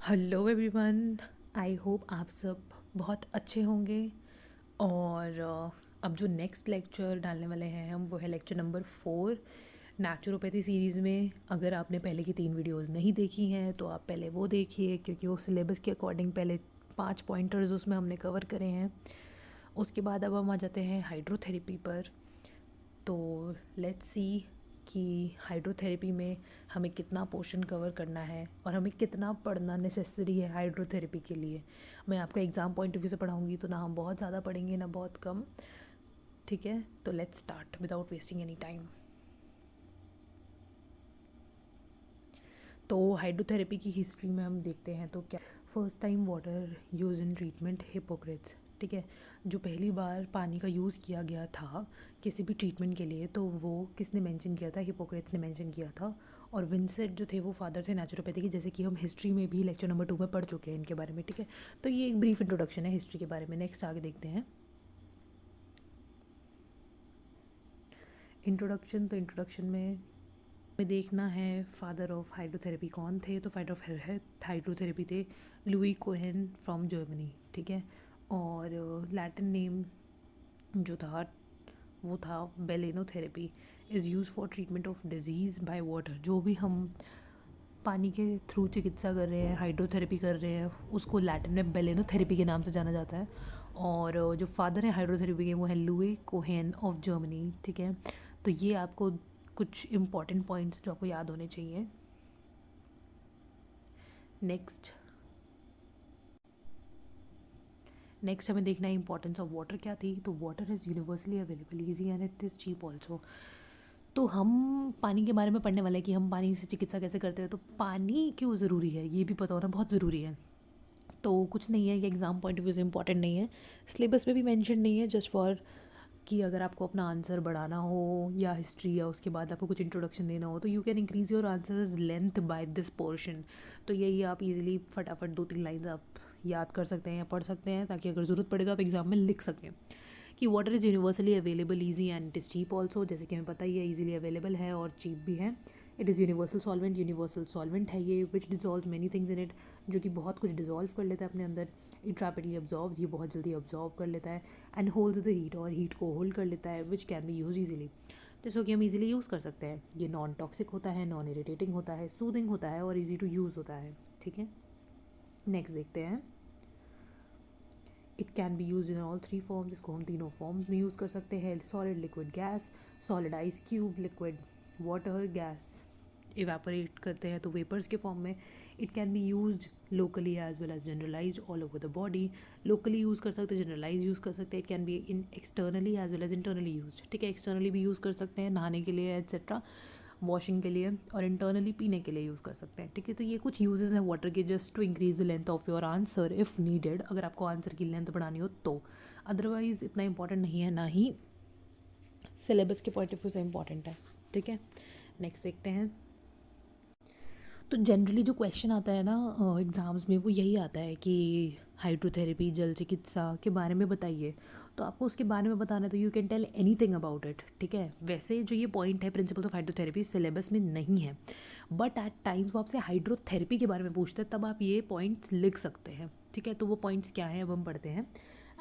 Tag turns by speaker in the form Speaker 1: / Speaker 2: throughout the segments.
Speaker 1: Hello everyone. I hope आप सब बहुत अच्छे होंगे। और अब जो नेक्स्ट लेक्चर डालने वाले हैं हम, वो है लेक्चर नंबर 4 नेचुरोपैथी सीरीज़ में। अगर आपने पहले की 3 वीडियोस नहीं देखी हैं तो आप पहले वो देखिए, क्योंकि वो सिलेबस के अकॉर्डिंग पहले 5 पॉइंटर्स उसमें हमने कवर करे हैं। उसके बाद अब हम आ जाते हैं हाइड्रोथेरेपी पर। तो लेट्स सी कि हाइड्रोथेरेपी में हमें कितना पोर्शन कवर करना है और हमें कितना पढ़ना नेसेसरी है हाइड्रोथेरेपी के लिए। मैं आपको एग्ज़ाम पॉइंट ऑफ व्यू से पढ़ाऊँगी, तो ना हम बहुत ज़्यादा पढ़ेंगे ना बहुत कम। ठीक है, तो let's start without wasting any time. तो हाइड्रोथेरेपी की हिस्ट्री में हम देखते हैं तो क्या first time water use in treatment Hippocrates. ठीक है, जो पहली बार पानी का यूज़ किया गया था किसी भी ट्रीटमेंट के लिए, तो वो किसने मेंशन किया था? हिपोक्रेट्स ने मेंशन किया था। और विंसेंट जो थे वो फादर थे नेचुरोपैथी के, जैसे कि हम हिस्ट्री में भी लेक्चर नंबर 2 में पढ़ चुके हैं इनके बारे में। ठीक है, तो ये एक ब्रीफ इंट्रोडक्शन है हिस्ट्री के बारे में। नेक्स्ट आगे देखते हैं इंट्रोडक्शन। तो इंट्रोडक्शन में हमें देखना है फादर ऑफ हाइड्रोथेरेपी कौन थे। तो फादर ऑफ हाइड्रोथेरेपी थे लुई कोहेन फ्रॉम जर्मनी। ठीक है, और लैटिन नेम जो था वो था balneotherapy. Is use for treatment of disease by water. जो भी हम पानी के थ्रू चिकित्सा कर रहे हैं, हाइड्रोथेरेपी कर रहे हैं, उसको लैटिन में बेलेनोथेरेपी के नाम से जाना जाता है। और जो फादर है हाइड्रोथेरेपी के वो है लुई कोहेन ऑफ जर्मनी। ठीक है, तो ये आपको कुछ इम्पॉर्टेंट पॉइंट्स जो आपको याद होने चाहिए। नेक्स्ट नेक्स्ट हमें देखना है इंपॉर्टेंस ऑफ वाटर क्या थी। तो water is universally available, easy and it is cheap also. तो हम पानी के बारे में पढ़ने वाले हैं कि हम पानी से चिकित्सा कैसे करते हैं। तो पानी क्यों ज़रूरी है ये भी पता होना बहुत ज़रूरी है। तो कुछ नहीं है, ये एग्ज़ाम पॉइंट ऑफ व्यू से इंपॉर्टेंट नहीं है, सिलेबस में भी मेंशन नहीं है। जस्ट फॉर कि अगर आपको अपना आंसर बढ़ाना हो या हिस्ट्री या उसके बाद आपको कुछ इंट्रोडक्शन देना हो, तो you can increase your answer length by this portion. तो यही आप इजीली फटाफट 2-3 लाइन्स आप याद कर सकते हैं या पढ़ सकते हैं, ताकि अगर ज़रूरत पड़े तो आप एग्ज़ाम में लिख सकें कि water is universally available, easy and it is cheap also. जैसे कि हमें पता ही है, ईजिली अवेलेबल है और चीप भी है। इट इज़ यूनिवर्सल सॉल्वेंट है ये, which dissolve many things in it. जो कि बहुत कुछ डिजॉल्व कर लेता है अपने अंदर। इट रैपिडली अब्जॉर्ब्स, ये बहुत जल्दी अब्जॉर्व कर लेता है। एंड होल्ड्स द हीट, और हीट को होल्ड कर लेता है, which can be use easily, जैसे कि हम इजीली यूज़ कर सकते हैं। ये नॉन टॉक्सिक होता है, नॉन इरिटेटिंग होता है, सूदिंग होता है और ईजी टू यूज़ होता है। ठीक है, नेक्स्ट देखते हैं। It can be use in all 3 forms, इसको हम तीनों फॉर्म्स में यूज़ कर सकते हैं। Solid, liquid, gas. Solid ice cube, liquid water, gas evaporate करते हैं तो वेपर्स के फॉर्म में। It can be use locally as well as generalize all over the body. Locally use कर सकते हैं, जनरलाइज यूज़ कर सकते हैं। It can be in externally as well as internally use. ठीक है, एक्सटर्नली भी यूज़ कर सकते हैं नहाने के लिए एट्सेट्रा, वॉशिंग के लिए, और इंटरनली पीने के लिए यूज़ कर सकते हैं। ठीक है, तो ये कुछ यूजेस हैं वाटर के, just to increase the length of your answer if needed, अगर आपको आंसर की लेंथ बढ़ानी हो तो। अदरवाइज़ इतना इंपॉर्टेंट नहीं है, ना ही सिलेबस के पॉइंट ऑफ व्यू से इंपॉर्टेंट है। ठीक है, नेक्स्ट देखते हैं। तो जनरली जो क्वेश्चन आता है ना एग्ज़ाम्स में, वो यही आता है कि हाइड्रोथेरेपी, जल चिकित्सा के बारे में बताइए। तो आपको उसके बारे में बताना है तो you can tell anything about it. ठीक है, वैसे जो ये पॉइंट है प्रिंसिपल्स ऑफ हाइड्रोथेरेपी सिलेबस में नहीं है, बट एट टाइम्स वो आपसे हाइड्रोथेरेपी के बारे में पूछते हैं, तब आप ये पॉइंट्स लिख सकते हैं। ठीक है, तो वो पॉइंट्स क्या हैं अब हम पढ़ते हैं।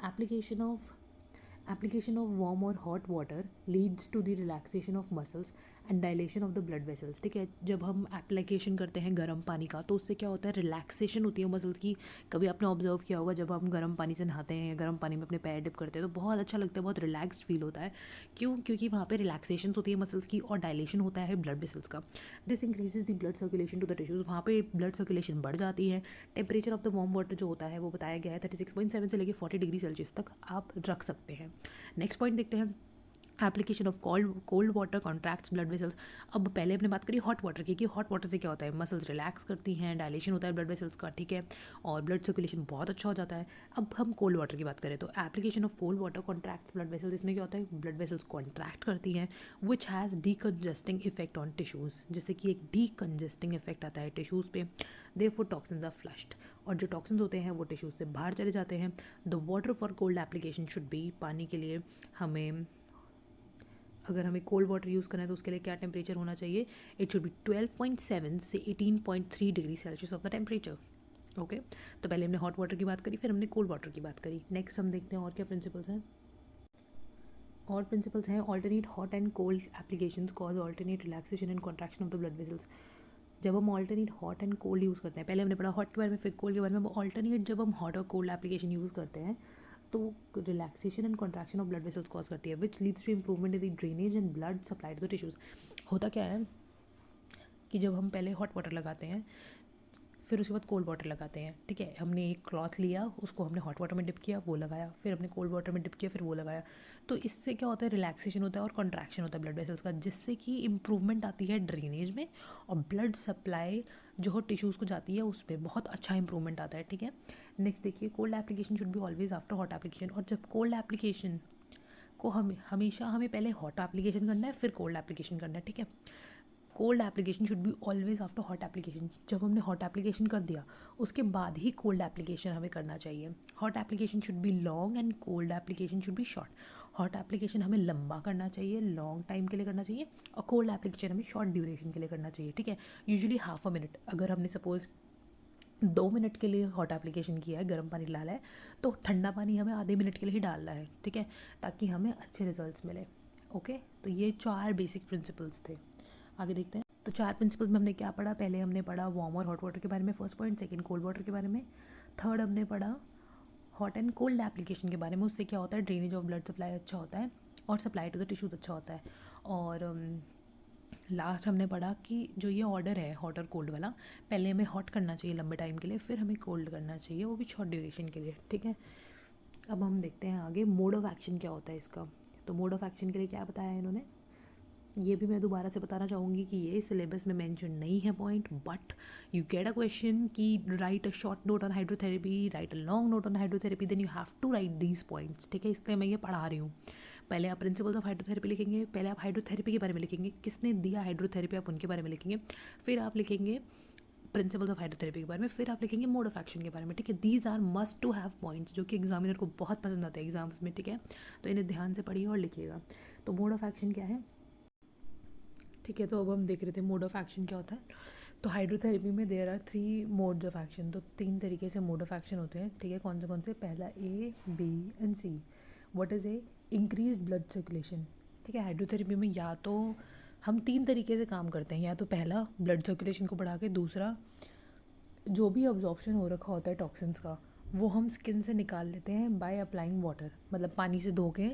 Speaker 1: एप्लीकेशन ऑफ वार्म और hot water leads to the relaxation of muscles and dilation of the blood vessels. ठीक है, जब हम एप्लीकेशन करते हैं गर्म पानी का, तो उससे क्या होता है, रिलैक्सेशन होती है मसल्स की। कभी आपने ऑब्जर्व किया होगा, जब हम गर्म पानी से नहाते हैं या गर्म पानी में अपने पैर डिप करते हैं तो बहुत अच्छा लगता है, बहुत रिलैक्स्ड फील होता है। क्यों? क्योंकि वहाँ पे रिलैक्सेशन होती है मसल्स की और डायलेशन होता है ब्लड वेसल्स का। This increases the blood circulation to the tissues, वहाँ पे ब्लड सर्कुलेशन बढ़ जाती है। Temperature of the warm water जो होता है वो बताया गया है 36.7 से लेकर 40 डिग्री सेल्सियस तक आप रख सकते हैं। नेक्स्ट पॉइंट देखते हैं। Application of cold water contracts blood vessels. अब पहले हमने बात करी हॉट वाटर की, कि हॉट वाटर से क्या होता है, मसल्स रिलैक्स करती हैं, डायलेशन होता है ब्लड वेसल्स का। ठीक है, और ब्लड सर्कुलेशन बहुत अच्छा हो जाता है। अब हम कोल्ड वाटर की बात करें तो application of cold water contracts blood vessels, इसमें क्या होता है, ब्लड वेसल्स कॉन्ट्रैक्ट करती हैं, which has decongesting effect on tissues, जिससे कि एक डीकंजेस्टिंग इफेक्ट आता है टिश्यूज़ पे। देयरफॉर टॉक्सिन्स आर फ्लश्ड, और जो टॉक्सिन्स होते हैं वो टिश्यूज से बाहर चले जाते हैं। The water for cold application should be, पानी के लिए हमें, अगर हमें कोल्ड वाटर यूज़ करना है तो उसके लिए क्या टेम्परेचर होना चाहिए, इट शुड बी 12.7 से 18.3 degree Celsius of the temperature. Okay, तो पहले हमने हॉट वाटर की बात करी, फिर हमने कोल्ड वाटर की बात करी। नेक्स्ट हम देखते हैं और क्या प्रिंसिपल्स हैं। और प्रिंसिपल्स हैं, alternate hot and cold applications cause alternate relaxation and contraction of the blood vessels. जब हम alternate hot and cold use करते हैं, पहले हमने पढ़ा हॉट के बारे में, फिर कोल्ड के बारे में, ऑल्टरनेट जब हम हॉट और कोल्ड एप्लीकेशन यूज़ करते हैं तो relaxation and contraction of blood vessels cause करती है, which leads to improvement in the drainage and blood supply to the tissues. होता क्या है कि जब हम पहले हॉट वाटर लगाते हैं, फिर उसके बाद कोल्ड वाटर लगाते हैं, ठीक है, हमने एक क्लॉथ लिया, उसको हमने हॉट वाटर में डिप किया, वो लगाया, फिर हमने कोल्ड वाटर में डिप किया, फिर वो लगाया। तो इससे क्या होता है, रिलैक्सेशन होता है और कॉन्ट्रैक्शन होता है ब्लड वेसल्स का, जिससे कि इम्प्रूवमेंट आती है ड्रेनेज में और ब्लड सप्लाई जो टिश्यूज़ को जाती है उस पर बहुत अच्छा इंप्रूवमेंट आता है, ठीक है। नेक्स्ट देखिए, cold application should be always after hot application. और जब कोल्ड एप्लीकेशन को हमेशा हमें पहले हॉट एप्लीकेशन करना है, फिर कोल्ड एप्लीकेशन करना है, ठीक है। Cold application should be always after hot application. जब हमने हॉट एप्लीकेशन कर दिया उसके बाद ही कोल्ड एप्लीकेशन हमें करना चाहिए। Hot application should be long and cold application should be short. Hot application हमें लंबा करना चाहिए, लॉन्ग टाइम के लिए करना चाहिए, और कोल्ड एप्लीकेशन हमें शॉर्ट ड्यूरेशन के लिए करना चाहिए, ठीक है। यूजुअली हाफ अ मिनट, अगर हमने सपोज़ 2 मिनट के लिए हॉट एप्लीकेशन किया है, गर्म पानी डाला है, तो ठंडा पानी हमें आधे मिनट के लिए ही डालना है, ठीक है, ताकि हमें अच्छे रिजल्ट्स मिले। ओके, तो ये 4 बेसिक प्रिंसिपल्स थे। आगे देखते हैं। तो 4 प्रिंसिपल्स में हमने क्या पढ़ा, पहले हमने पढ़ा वार्म और हॉट वाटर के बारे में, first point, second cold water के बारे में, थर्ड हमने पढ़ा हॉट एंड कोल्ड एप्लीकेशन के बारे में, उससे क्या होता है, ड्रेनेज ऑफ ब्लड सप्लाई अच्छा होता है और सप्लाई टू द टिश्यूज अच्छा होता है। और लास्ट हमने पढ़ा कि जो ये ऑर्डर है हॉट और कोल्ड वाला, पहले हमें हॉट करना चाहिए लंबे टाइम के लिए, फिर हमें कोल्ड करना चाहिए, वो भी शॉर्ट ड्यूरेशन के लिए, ठीक है। अब हम देखते हैं आगे मोड ऑफ एक्शन क्या होता है इसका। तो मोड ऑफ एक्शन के लिए क्या बताया है इन्होंने, ये भी मैं दोबारा से बताना चाहूँगी कि ये सिलेबस में मेंशन नहीं है point, but you get a question कि write a short note on hydrotherapy, write a long note on hydrotherapy, then you have to write these points, ठीक है। इसलिए मैं ये पढ़ा रही हूँ। पहले आप प्रिंसिपल्स ऑफ हाइड्रोथेरेपी लिखेंगे, पहले आप हाइड्रोथेरेपी के बारे में लिखेंगे, किसने दिया हाइड्रोथेरेपी आप उनके बारे में लिखेंगे, फिर आप लिखेंगे प्रिंसिपल्स ऑफ हाइड्रोथेरेपी के बारे में, फिर आप लिखेंगे मोड ऑफ एक्शन के बारे में, ठीक है। These are must to have points जो कि एग्जामिनर को बहुत पसंद आते हैं एग्जाम्स में, ठीक है। तो इन्हें ध्यान से पढ़िए और लिखिएगा। तो मोड ऑफ एक्शन क्या है, ठीक है। तो अब हम देख रहे थे मोड ऑफ एक्शन क्या होता है। तो हाइड्रोथेरेपी में there are 3 modes of action, तो 3 तरीके से मोड ऑफ एक्शन होते हैं, ठीक है। कौन से, पहला A, B and C. What is A, increase blood circulation, ठीक है। हाइड्रोथेरेपी में या तो हम 3 तरीके से काम करते हैं, या तो पहला ब्लड सर्कुलेशन को बढ़ा के, दूसरा जो भी अब्जॉर्प्शन हो रखा होता है टॉक्सिन्स का वो हम स्किन से निकाल लेते हैं बाय अप्लाइंग वाटर, मतलब पानी से धो के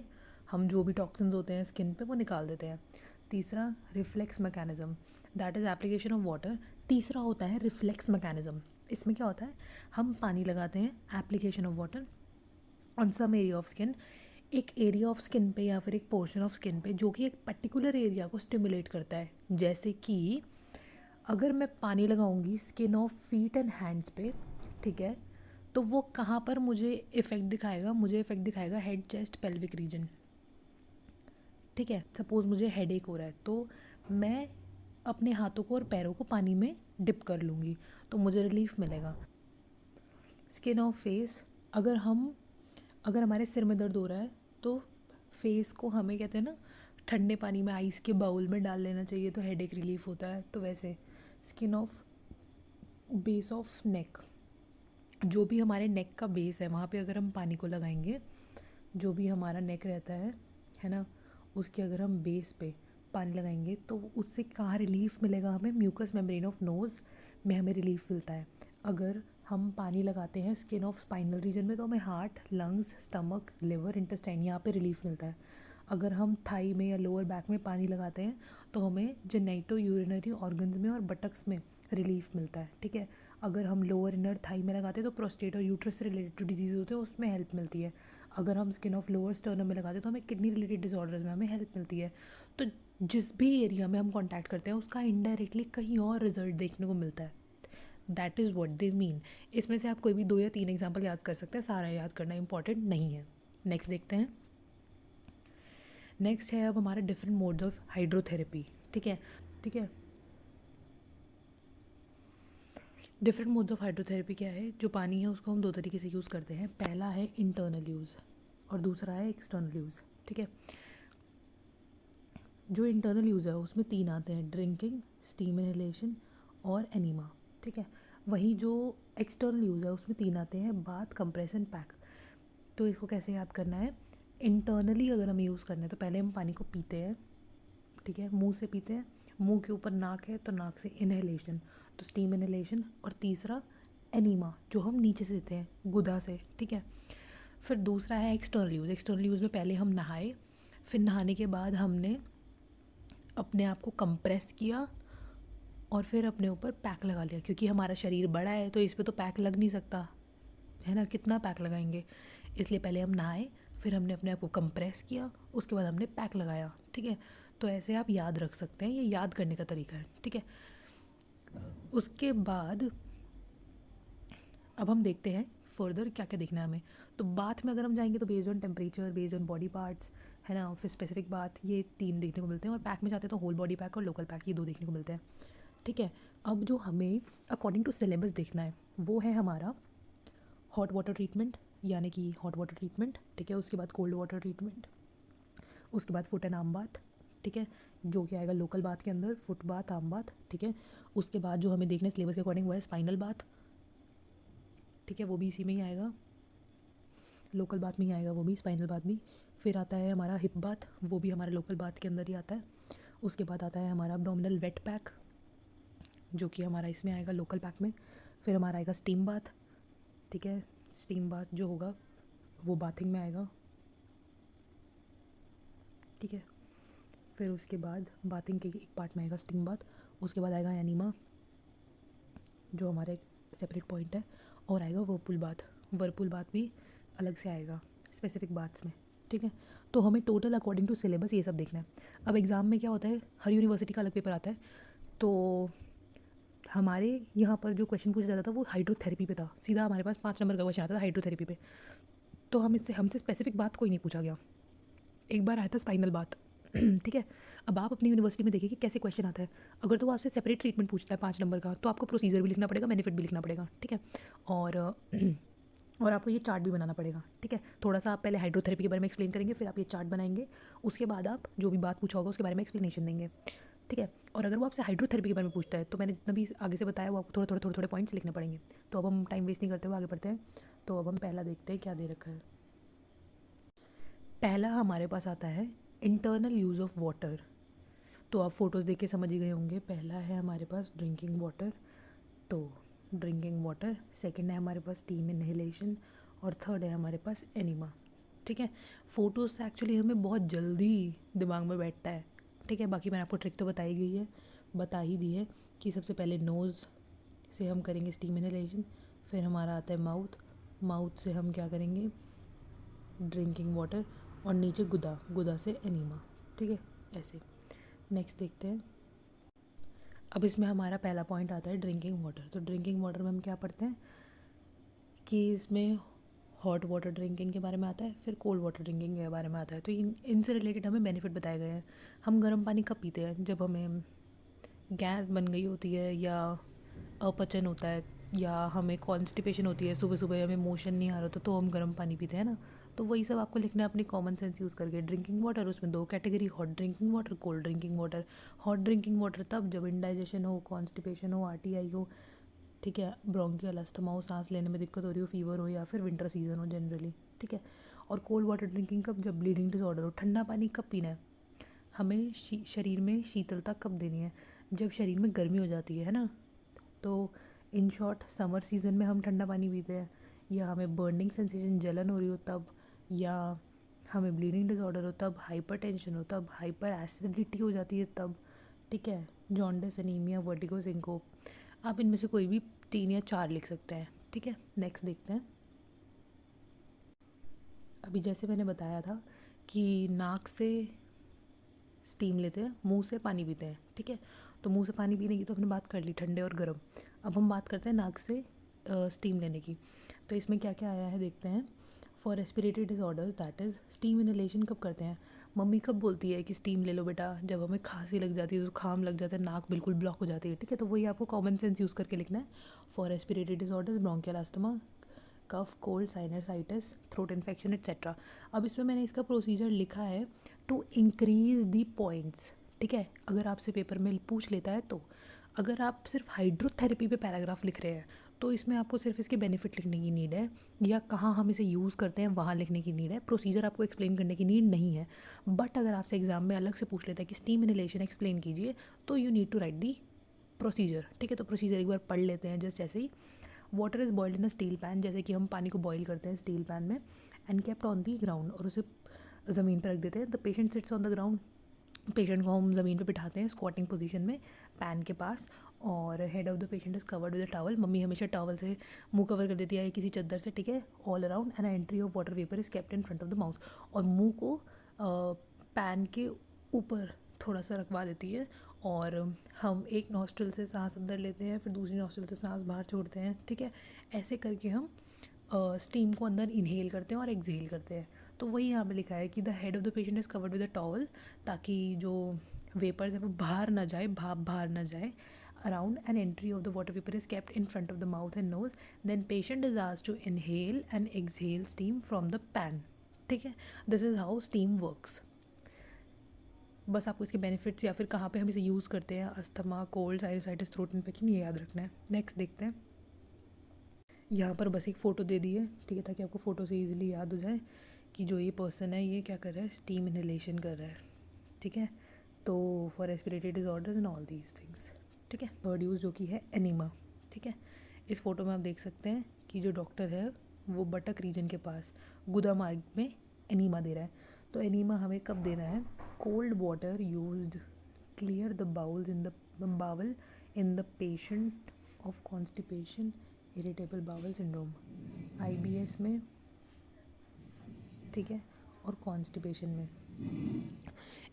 Speaker 1: हम जो भी टॉक्सिन्स होते हैं स्किन पे वो निकाल देते हैं। तीसरा reflex mechanism, that is application of water. तीसरा होता है रिफ्लेक्स मैकेनिज्म। इसमें क्या होता है, हम पानी लगाते हैं, application of water on some area of skin, एक एरिया ऑफ स्किन पे या फिर एक पोर्शन ऑफ स्किन पे जो कि एक पर्टिकुलर एरिया को स्टिमुलेट करता है। जैसे कि अगर मैं पानी लगाऊंगी skin of feet and hands पे, ठीक है, तो वो कहाँ पर मुझे इफ़ेक्ट दिखाएगा, मुझे इफ़ेक्ट दिखाएगा हेड, चेस्ट, पेल्विक रीजन, ठीक है। सपोज़ मुझे हेडेक हो रहा है तो मैं अपने हाथों को और पैरों को पानी में डिप कर लूँगी तो मुझे रिलीफ मिलेगा। स्किन ऑफ फेस, अगर हमारे सिर में दर्द हो रहा है तो फेस को हमें कहते हैं ना ठंडे पानी में आइस के बाउल में डाल लेना चाहिए तो हेडेक रिलीफ होता है। तो वैसे skin of base of neck, जो भी हमारे नेक का बेस है वहाँ पे अगर हम पानी को लगाएंगे, जो भी हमारा नेक रहता है ना, उसके अगर हम बेस पे पानी लगाएंगे तो उससे कहाँ रिलीफ मिलेगा हमें, म्यूकस मेम्ब्रेन ऑफ नोज़ में हमें रिलीफ मिलता है। अगर हम पानी लगाते हैं स्किन ऑफ स्पाइनल रीजन में तो हमें heart, lungs, stomach, liver, intestine यहाँ पे रिलीफ मिलता है। अगर हम थाई में या लोअर बैक में पानी लगाते हैं तो हमें जेनाइटो यूरिनरी ऑर्गन्स में और बटक्स में रिलीफ मिलता है, ठीक है। अगर हम लोअर इनर थाई में लगाते हैं तो प्रोस्टेट और यूट्रस से रिलेटेड जो डिजीज़ होते हैं उसमें हेल्प मिलती है। अगर हम स्किन ऑफ लोअर स्टर्नम में लगाते हैं तो हमें किडनी रिलेटेड डिसऑर्डर्स में हमें हेल्प मिलती है। तो जिस भी एरिया में हम कॉन्टैक्ट करते हैं उसका इनडायरेक्टली कहीं और रिजल्ट देखने को मिलता है। That is what they mean. इसमें से आप कोई भी 2 या 3 एग्जाम्पल याद कर सकते हैं, सारा याद करना इंपॉर्टेंट नहीं है। नेक्स्ट देखते हैं। नेक्स्ट है अब हमारे डिफरेंट मोड्स ऑफ हाइड्रोथेरेपी, ठीक है, ठीक है। डिफरेंट मोड्स ऑफ हाइड्रोथेरेपी क्या है, जो पानी है उसको हम 2 तरीके से यूज़ करते हैं। पहला है इंटरनल यूज़ और दूसरा है एक्सटर्नल यूज़, ठीक है। जो इंटरनल यूज़ है उसमें 3 आते हैं, ड्रिंकिंग, स्टीम इनहेलेशन और एनीमा, ठीक है। वहीं जो एक्सटर्नल यूज़ है उसमें 3 आते हैं, बाथ, कंप्रेस एंड पैक। तो इसको कैसे याद करना है, इंटरनली अगर हमें यूज़ करना है तो पहले हम पानी को पीते हैं, ठीक है, मुंह से पीते हैं, मुंह के ऊपर नाक है तो नाक से इनहेलेशन, तो स्टीम इनहेलेशन। और तीसरा एनीमा, जो हम नीचे से देते हैं गुदा से, ठीक है। फिर दूसरा है एक्सटर्नल यूज़। एक्सटर्नल यूज़ में पहले हम नहाए, फिर नहाने के बाद हमने अपने आप को कंप्रेस किया और फिर अपने ऊपर पैक लगा लिया, क्योंकि हमारा शरीर बड़ा है तो इस पर तो पैक लग नहीं सकता है ना, कितना पैक लगाएंगे। इसलिए पहले हम नहाए, फिर हमने अपने आप को कंप्रेस किया, उसके बाद हमने पैक लगाया, ठीक है। तो ऐसे आप याद रख सकते हैं, ये याद करने का तरीका है, ठीक है। उसके बाद अब हम देखते हैं फर्दर क्या क्या देखना है हमें। तो बाथ में अगर हम जाएंगे तो based on temperature, based on body parts, है ना, फिर स्पेसिफिक बात, ये 3 देखने को मिलते हैं। और पैक में जाते हैं तो होल बॉडी पैक और लोकल पैक, ये 2 देखने को मिलते हैं, ठीक है। अब जो हमें अकॉर्डिंग टू सिलेबस देखना है वो है हमारा हॉट वाटर ट्रीटमेंट, यानी कि हॉट वाटर ट्रीटमेंट, ठीक है। उसके बाद कोल्ड वाटर ट्रीटमेंट, उसके बाद फुट एंड आर्म बाथ, ठीक है, जो कि आएगा लोकल बाथ के अंदर, फुट बाथ, आर्म बाथ, ठीक है। उसके बाद जो हमें देखना है सिलेबस के अकॉर्डिंग वो है स्पाइनल बाथ, ठीक है, वो भी इसी में ही आएगा, लोकल बाथ में ही आएगा वो भी, स्पाइनल बाथ भी। फिर आता है हमारा हिप बाथ, वो भी हमारे लोकल बाथ के अंदर ही आता है। उसके बाद आता है हमारा अब्डोमिनल वेट पैक, जो कि हमारा इसमें आएगा लोकल पैक में। फिर हमारा आएगा स्टीम बाथ, ठीक है, स्टीम बाथ जो होगा वो बाथिंग में आएगा, ठीक है। फिर उसके बाद बाथिंग के एक पार्ट में आएगा स्टीम बाथ। उसके बाद आएगा एनीमा, जो हमारा एक सेपरेट पॉइंट है, और आएगा वर्लपूल बाथ। वर्लपूल बाथ भी अलग से आएगा स्पेसिफिक बाथ्स में, ठीक है। तो हमें टोटल अकॉर्डिंग टू सिलेबस ये सब देखना है। अब एग्ज़ाम में क्या होता है, हर यूनिवर्सिटी का अलग पेपर आता है, तो हमारे यहाँ पर जो क्वेश्चन पूछा जाता था वो हाइड्रोथेरेपी पे था, सीधा हमारे पास 5 नंबर का क्वेश्चन आता था हाइड्रोथेरेपी पे। तो हमसे स्पेसिफिक बात कोई नहीं पूछा गया। एक बार आया था स्पाइनल बात, ठीक है। अब आप अपनी यूनिवर्सिटी में देखिए कि कैसे क्वेश्चन आता है। अगर तो वो आपसे सेपरेट ट्रीटमेंट पूछता है 5 नंबर का, तो आपको प्रोसीजर भी लिखना पड़ेगा, बेनिफिट भी लिखना पड़ेगा, ठीक है। और और आपको ये चार्ट भी बनाना पड़ेगा, ठीक है। थोड़ा सा आप पहले हाइड्रोथेरेपी के बारे में एक्सप्लेन करेंगे, फिर आप ये चार्ट बनाएंगे, उसके बाद आप जो भी बात पूछा होगा उसके बारे में एक्सप्लेनेशन देंगे, ठीक है। और अगर वो आपसे हाइड्रोथेरेपी के बारे में पूछता है तो मैंने जितना भी आगे से बताया वो आपको थोड़े थोड़े पॉइंट्स लिखने पड़ेंगे। तो अब हम टाइम वेस्ट नहीं करते हुए आगे बढ़ते हैं। तो अब हम पहला देखते हैं क्या दे रखा है। पहला हमारे पास आता है इंटरनल यूज़ ऑफ वाटर। तो आप फोटोज़ देख के समझ ही गए होंगे। पहला है हमारे पास ड्रिंकिंग वाटर, तो ड्रिंकिंग वाटर। सेकंड है हमारे पास स्टीम इनहेलेशन, और थर्ड है हमारे पास एनिमा, ठीक है। फ़ोटोज़ से एक्चुअली हमें बहुत जल्दी दिमाग में बैठता है, ठीक है। बाकी मैंने आपको ट्रिक तो बता ही दी है कि सबसे पहले नोज़ से हम करेंगे स्टीम इनहेलेशन, फिर हमारा आता है माउथ, माउथ से हम क्या करेंगे ड्रिंकिंग वाटर, और नीचे गुदा से एनीमा, ठीक है, ऐसे। नेक्स्ट देखते हैं। अब इसमें हमारा पहला पॉइंट आता है ड्रिंकिंग वाटर। तो ड्रिंकिंग वाटर में हम क्या पढ़ते हैं कि इसमें हॉट वाटर ड्रिंकिंग के बारे में आता है, फिर कोल्ड वाटर ड्रिंकिंग के बारे में आता है। तो इनसे रिलेटेड हमें बेनिफिट बताए गए हैं। हम गर्म पानी कब पीते हैं, जब हमें गैस बन गई होती है, या अपचन होता है, या हमें कॉन्स्टिपेशन होती है, सुबह सुबह हमें मोशन नहीं आ रहा होता, तो हम गर्म पानी पीते हैं ना। तो वही सब आपको लिखना है अपनी कॉमन सेंस यूज़ करके। ड्रिंकिंग वाटर, उसमें 2 category, hot drinking water, cold drinking water. Hot drinking water तब जब इंडाइजेशन हो, कॉन्स्टिपेशन हो, आरटीआई हो, ठीक है, ब्रोंकियल अस्थमा हो, सांस लेने में दिक्कत हो रही हो, फीवर हो, या फिर विंटर सीजन हो जनरली, ठीक है। और कोल्ड वाटर ड्रिंकिंग कब, जब ब्लीडिंग डिसऑर्डर हो। ठंडा पानी कब पीना है, हमें शरीर में शीतलता कब देनी है, जब शरीर में गर्मी हो जाती है ना। तो इन शॉर्ट समर सीज़न में हम ठंडा पानी पीते हैं, या हमें बर्निंग सेंसेशन, जलन हो रही हो तब, या हमें ब्लीडिंग डिसऑर्डर हो तब, हाइपरटेंशन हो तब, हाइपर एसिडिटी हो जाती है तब, ठीक है, जॉन्डिस, एनीमिया, वर्टिगो, सिंकोप। आप इनमें से कोई भी 3 या 4 लिख सकते हैं, ठीक है। नेक्स्ट देखते हैं। अभी जैसे मैंने बताया था कि नाक से स्टीम लेते हैं, मुंह से पानी पीते हैं, ठीक है। तो मुंह से पानी पीने की तो हमने बात कर ली, ठंडे और गर्म। अब हम बात करते हैं नाक से स्टीम लेने की। तो इसमें क्या क्या आया है देखते हैं। For respiratory disorders, that is steam inhalation कब करते हैं, मम्मी कब बोलती है कि स्टीम ले लो बेटा, जब हमें खांसी लग जाती है, जुकाम लग जाता है, नाक बिल्कुल ब्लॉक हो जाती है, ठीक है। तो वही आपको कॉमन सेंस यूज़ करके लिखना है। For respiratory disorders, bronchial asthma, cough, cold, sinusitis, throat infection etcetera. अब इसमें मैंने इसका प्रोसीजर लिखा है टू इंक्रीज़ दी पॉइंट्स, ठीक है। अगर आपसे पेपर में पूछ लेता है तो अगर आप सिर्फ हाइड्रोथेरेपी पे पैराग्राफ लिख रहे हैं तो इसमें आपको सिर्फ इसके बेनिफिट लिखने की नीड है, या कहाँ हम इसे यूज़ करते हैं वहाँ लिखने की नीड है, प्रोसीजर आपको एक्सप्लेन करने की नीड नहीं है। बट अगर आपसे एग्जाम में अलग से पूछ लेता है कि स्टीम इनहेलेशन एक्सप्लेन कीजिए, तो you need to write the procedure. ठीक है, तो प्रोसीजर एक बार पढ़ लेते हैं जस्ट ऐसे ही। Water is boiled in a steel pan, जैसे कि हम पानी को बॉईल करते हैं स्टील पैन में, and kept on the ground, और उसे ज़मीन पर रख देते हैं। The patient sits on the ground, patient को हम ज़मीन पे बिठाते हैं स्क्वाटिंग पोजीशन में पैन के पास, और head of the patient is covered with a towel. Mummy हमेशा टॉवल से मुंह कवर कर देती है किसी चद्दर से, ठीक है, all around, and entry of water vapour is kept in front of the mouth, और मुंह को पैन के ऊपर थोड़ा सा रखवा देती है, और हम एक नॉस्ट्रिल से सांस अंदर लेते हैं, फिर दूसरी नॉस्ट्रिल से सांस बाहर छोड़ते हैं। ठीक है, ऐसे करके हम स्टीम को अंदर इनहेल करते हैं और एक्सहेल करते हैं। तो वही यहाँ पे लिखा है कि the head of the patient is covered with a towel, ताकि जो वेपर्स है वो बाहर ना जाए, भाप बाहर ना जाए। Around an entry of the water vapour is kept in front of the mouth and nose, then patient is asked to inhale and exhale steam from the pan. ठीक है, this is how steam works. बस आपको इसके benefits या फिर कहाँ पे हम इसे यूज़ करते हैं, asthma, cold, sinusitis, throat infection, ये याद रखना है। नेक्स्ट देखते हैं। यहाँ पर बस एक फ़ोटो दे दी है, ठीक है, ताकि आपको फ़ोटो से इजीली याद हो जाए कि जो ये पर्सन है ये क्या कर रहा है, स्टीम इनहेलेशन कर रहा है। ठीक है, तो for respiratory disorders and all these things. ठीक है, थर्ड यूज़ जो कि है एनीमा। ठीक है, इस फोटो में आप देख सकते हैं कि जो डॉक्टर है वो बटक रीजन के पास गुदा मार्ग में एनीमा दे रहा है। तो एनीमा हमें कब देना है, cold water used clear the bowels in the bowel in the patient of constipation, irritable bowel syndrome, IBS में, ठीक है, और कॉन्स्टिपेशन में।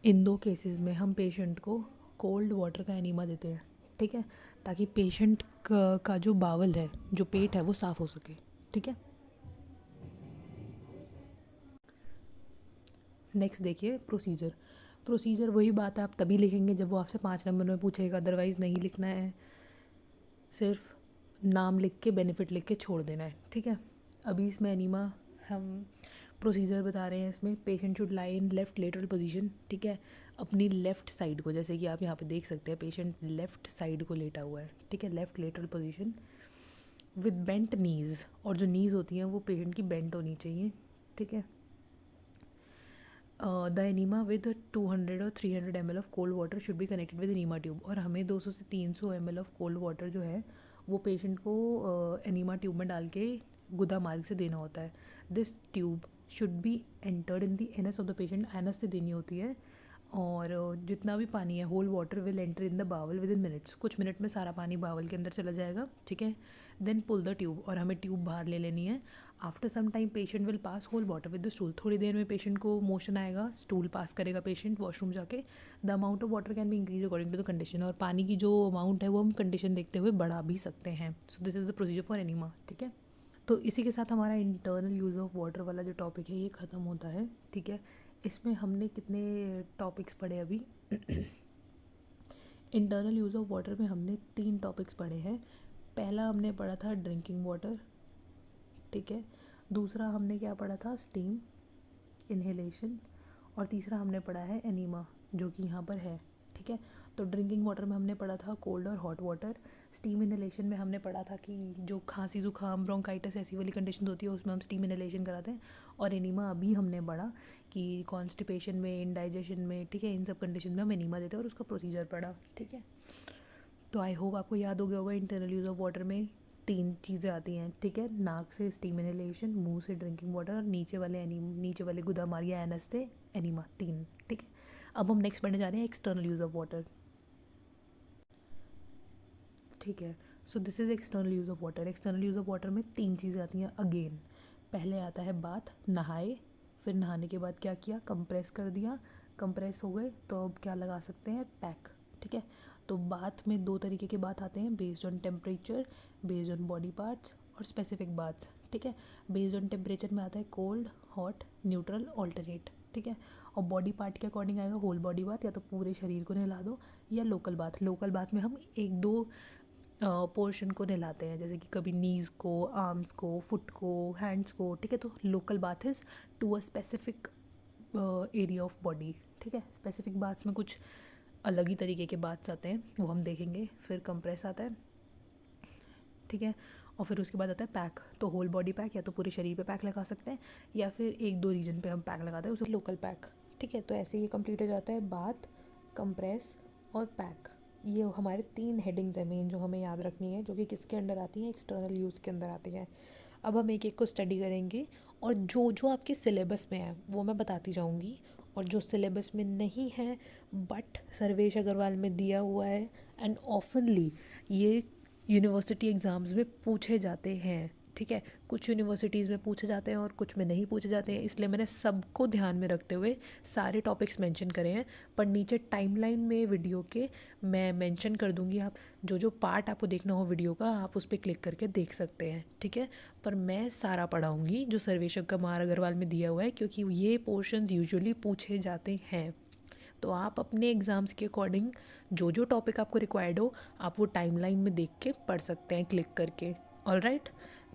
Speaker 1: इन दो केसेस में हम पेशेंट को कोल्ड वाटर का एनीमा देते हैं। ठीक है, ताकि पेशेंट का जो बावल है, जो पेट है, वो साफ़ हो सके। ठीक है, नेक्स्ट देखिए प्रोसीजर। प्रोसीजर वही बात है, आप तभी लिखेंगे जब वो आपसे 5 नंबर में पूछेगा, अदरवाइज़ नहीं लिखना है, सिर्फ नाम लिख के बेनिफिट लिख के छोड़ देना है। ठीक है, अभी इसमें एनीमा हम प्रोसीजर बता रहे हैं। इसमें patient should lie in left lateral position. ठीक है, अपनी लेफ़्ट साइड को, जैसे कि आप यहाँ पे देख सकते हैं पेशेंट लेफ़्ट साइड को लेटा हुआ है। ठीक है, left lateral position with bent knees, और जो नीज़ होती हैं वो पेशेंट की बेंट होनी चाहिए। ठीक है, द एनीमा विद 200 और 300 ml of cold water should be connected with enema tube, और हमें 200 से 300 ml ऑफ कोल्ड वाटर जो है वो पेशेंट को एनीमा ट्यूब में डाल के गुदा मार्ग से देना होता है। This tube should be entered in the anus of the patient, anus से देनी होती है, और जितना भी पानी है whole water will enter in the bowel within minutes, कुछ मिनट में सारा पानी बावल के अंदर चला जाएगा। ठीक है, देन पुल द ट्यूब, और हमें ट्यूब बाहर ले लेनी है। After some time patient will pass whole water with the stool, थोड़ी देर में पेशेंट को मोशन आएगा, स्टूल पास करेगा पेशेंट वॉशरूम जाके। The amount of water can be increase according to the condition, और पानी की जो अमाउंट है वो हम कंडीशन देखते हुए बढ़ा भी सकते हैं। So this is the procedure for enema. ठीक है, तो इसी के साथ हमारा इंटरनल यूज़ ऑफ वाटर वाला जो टॉपिक है ये ख़त्म होता है। ठीक है, इसमें हमने कितने टॉपिक्स पढ़े अभी इंटरनल यूज़ ऑफ वाटर में हमने 3 टॉपिक्स पढ़े हैं। पहला हमने पढ़ा था ड्रिंकिंग वाटर। ठीक है, दूसरा हमने क्या पढ़ा था, स्टीम इनहेलेशन, और तीसरा हमने पढ़ा है एनीमा, जो कि यहाँ पर है। ठीक है, तो ड्रिंकिंग वाटर में हमने पढ़ा था कोल्ड और हॉट वाटर। स्टीम इनहेलेशन में हमने पढ़ा था कि जो खांसी जुकाम ब्रोंकाइटिस ऐसी वाली कंडीशन होती है उसमें हम स्टीम इनहेलेशन कराते हैं। और एनीमा अभी हमने पढ़ा कि कॉन्स्टिपेशन में, इंडाइजेशन में, ठीक है, इन सब कंडीशन में हम एनीमा देते हैं, और उसका प्रोसीजर पढ़ा। ठीक है, तो आई होप आपको याद हो गया होगा इंटरनल यूज़ ऑफ वाटर में 3 चीज़ें आती हैं। ठीक है, नाक से स्टीम इनहेलेशन, मुंह से ड्रिंकिंग वाटर, और नीचे वाले गुदा मार या एनस से एनीमा, 3। ठीक है, अब हम नेक्स्ट पढ़ने जा रहे हैं एक्सटर्नल यूज़ ऑफ वाटर। ठीक है, so this is external use of water. External use of water में 3 चीज़ें आती हैं अगेन। पहले आता है बाथ, नहाए, फिर नहाने के बाद क्या किया, कंप्रेस कर दिया, कंप्रेस हो गए तो अब क्या लगा सकते हैं, पैक। ठीक है, तो बाथ में 2 तरीके के बाथ आते हैं, based on temperature, based on body parts, और स्पेसिफिक बाथ्स। ठीक है, बेस्ड ऑन टेम्परेचर में आता है कोल्ड, हॉट, न्यूट्रल, ऑल्टरनेट। ठीक है, और बॉडी पार्ट के अकॉर्डिंग आएगा होल बॉडी बाथ, या तो पूरे शरीर को नहला दो, या लोकल बाथ। लोकल बाथ में हम 1-2 पोर्शन को नहलाते हैं, जैसे कि कभी नीज़ को, आर्म्स को, फुट को, हैंड्स को। ठीक है, तो local bath is to a specific area of body. ठीक है, स्पेसिफिक बाथ्स में कुछ अलग ही तरीके के बाथ्स आते हैं, वो हम देखेंगे। फिर कंप्रेस आता है, ठीक है, और फिर उसके बाद आता है पैक। तो होल बॉडी पैक, या तो पूरे शरीर पे पैक लगा सकते हैं, या फिर एक दो रीजन पे हम पैक लगाते हैं, उसे लोकल पैक, ठीक है। तो ऐसे ही कंप्लीट हो जाता है बाथ, कंप्रेस और पैक। ये हमारे 3 हेडिंग्स हैं मेन जो हमें याद रखनी है, जो कि किसके अंडर आती हैं, एक्सटर्नल यूज़ के अंदर आती हैं। अब हम एक एक को स्टडी करेंगे, और जो जो आपके सिलेबस में है वो मैं बताती जाऊँगी, और जो सिलेबस में नहीं है बट सर्वेश अग्रवाल में दिया हुआ है एंड ऑफनली ये यूनिवर्सिटी एग्ज़ाम्स में पूछे जाते हैं, ठीक है। कुछ यूनिवर्सिटीज़ में पूछे जाते हैं और कुछ में नहीं पूछे जाते हैं, इसलिए मैंने सबको ध्यान में रखते हुए सारे टॉपिक्स मेंशन करे हैं। पर नीचे टाइमलाइन में वीडियो के मैं मेंशन कर दूंगी, आप जो जो पार्ट आपको देखना हो वीडियो का आप उस पर क्लिक करके देख सकते हैं, ठीक है। पर मैं सारा पढ़ाऊँगी जो सर्वेशक कुमार अग्रवाल में दिया हुआ है, क्योंकि ये पोर्शंस यूजुअली पूछे जाते हैं। तो आप अपने एग्ज़ाम्स के अकॉर्डिंग जो जो टॉपिक आपको रिक्वायर्ड हो आप वो टाइमलाइन में देख के पढ़ सकते हैं क्लिक करके। ऑलराइट,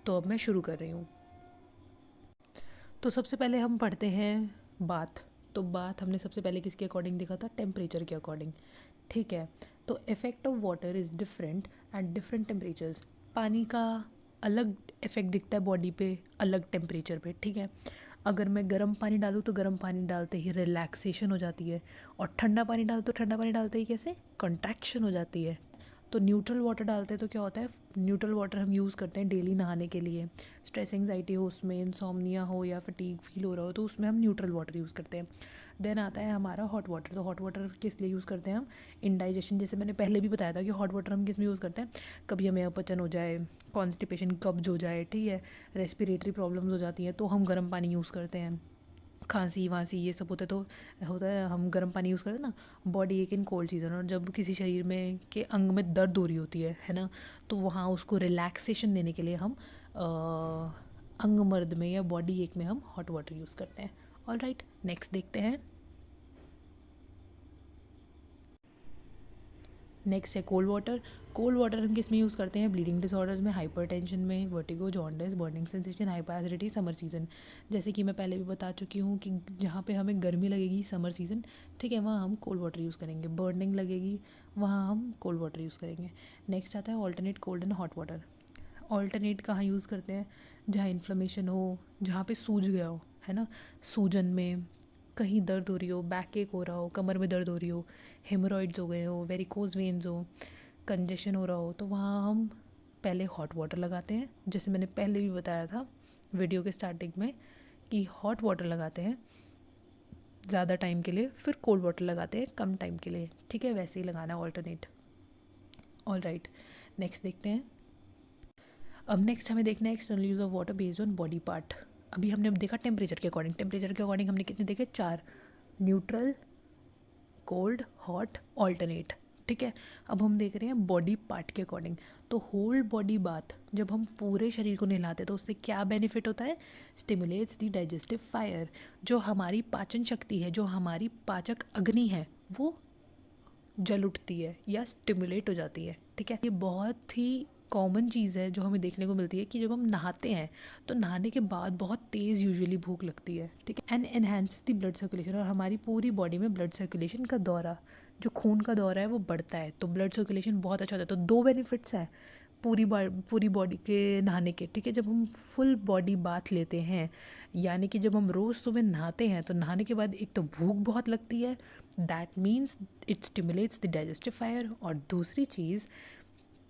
Speaker 1: तो अब मैं शुरू कर रही हूँ। तो सबसे पहले हम पढ़ते हैं बाथ। तो बाथ हमने सबसे पहले किसके अकॉर्डिंग देखा था, टेम्परेचर के अकॉर्डिंग, ठीक है। तो effect of water is different at different temperatures. पानी का अलग इफ़ेक्ट दिखता है बॉडी पे अलग टेम्परेचर पे, ठीक है। अगर मैं गर्म पानी डालूँ तो गर्म पानी डालते ही रिलैक्सेशन हो जाती है, और ठंडा पानी डालूँ तो ठंडा पानी डालते ही कैसे, कंट्रैक्शन हो जाती है। तो न्यूट्रल वाटर डालते हैं तो क्या होता है, न्यूट्रल वाटर हम यूज़ करते हैं डेली नहाने के लिए। स्ट्रेस एंग्जाइटी हो उसमें, इंसोम्निया हो या फटीग फील हो रहा हो तो उसमें हम न्यूट्रल वाटर यूज़ करते हैं। देन आता है हमारा हॉट वाटर। तो हॉट वाटर किस लिए यूज़ करते हैं हम, इंडाइजेशन। जैसे मैंने पहले भी बताया था कि हॉट वाटर हम किस में यूज़ करते हैं, कभी हमें अपचन हो जाए, कॉन्स्टिपेशन, कब्ज हो जाए, ठीक है, रेस्पिरेटरी प्रॉब्लम्स हो जाती हैं तो हम गर्म पानी यूज़ करते हैं। खांसी वांसी ये सब होता है तो होता है हम गर्म पानी यूज़ करते हैं ना। बॉडी एक इन कोल्ड सीज़न, और जब किसी शरीर में के अंग में दर्द हो रही होती है ना, तो वहाँ उसको रिलैक्सेशन देने के लिए हम अंग मर्द में या बॉडी एक में हम हॉट वाटर यूज़ करते हैं। ऑलराइट, नेक्स्ट देखते हैं। नेक्स्ट है कोल्ड वाटर। कोल्ड वाटर हम किस में यूज़ करते हैं, ब्लीडिंग डिसऑर्डर्स में, हाइपरटेंशन में, vertigo, jaundice, burning sensation, hyper acidity, summer season. जैसे कि मैं पहले भी बता चुकी हूँ कि जहाँ पे हमें गर्मी लगेगी समर सीज़न, ठीक है, वहाँ हम कोल्ड वाटर यूज़ करेंगे। बर्निंग लगेगी वहाँ हम कोल्ड वाटर यूज़ करेंगे। नेक्स्ट आता है alternate cold and hot water. Alternate कहाँ यूज़ करते हैं, जहाँ इन्फ्लेमेशन हो, जहाँ पे सूज गया हो, है ना, सूजन में, कहीं दर्द हो रही हो, बैक एक हो रहा हो, कमर में दर्द हो रही हो, हेमोरॉइड्स हो गए हो, वेरिकोज वेन्स हो, कंजेशन हो रहा हो, तो वहाँ हम पहले हॉट वाटर लगाते हैं। जैसे मैंने पहले भी बताया था वीडियो के स्टार्टिंग में कि हॉट वाटर लगाते हैं ज़्यादा टाइम के लिए, फिर कोल्ड वाटर लगाते हैं कम टाइम के लिए, ठीक है, वैसे ही लगाना है ऑल्टरनेट। ऑलराइट, नेक्स्ट देखते हैं। अब नेक्स्ट हमें देखना है external use of water based on body part. अभी हमने देखा टेम्परेचर के अकॉर्डिंग। टेम्परेचर के अकॉर्डिंग हमने कितने देखे, 4, न्यूट्रल, कोल्ड, हॉट, ऑल्टरनेट, ठीक है। अब हम देख रहे हैं बॉडी पार्ट के अकॉर्डिंग। तो होल बॉडी बाथ, जब हम पूरे शरीर को नहलाते हैं तो उससे क्या बेनिफिट होता है, स्टिमुलेट्स द डाइजेस्टिव फायर। जो हमारी पाचन शक्ति है, जो हमारी पाचक अग्नि है, वो जल उठती है या स्टिमुलेट हो जाती है, ठीक है। ये बहुत ही कॉमन चीज़ है जो हमें देखने को मिलती है कि जब हम नहाते हैं तो नहाने के बाद बहुत तेज़ यूजुअली भूख लगती है, ठीक है। And enhance the blood circulation, और हमारी पूरी बॉडी में ब्लड सर्कुलेशन का दौरा, जो खून का दौरा है वो बढ़ता है, तो ब्लड सर्कुलेशन बहुत अच्छा होता है। तो 2 बेनिफिट्स हैं पूरी बॉडी के नहाने के, ठीक है। जब हम फुल बॉडी बाथ लेते हैं, यानी कि जब हम रोज़ सुबह नहाते हैं तो नहाने के बाद एक तो भूख बहुत लगती है, that means it stimulates the digestive fire, और दूसरी चीज़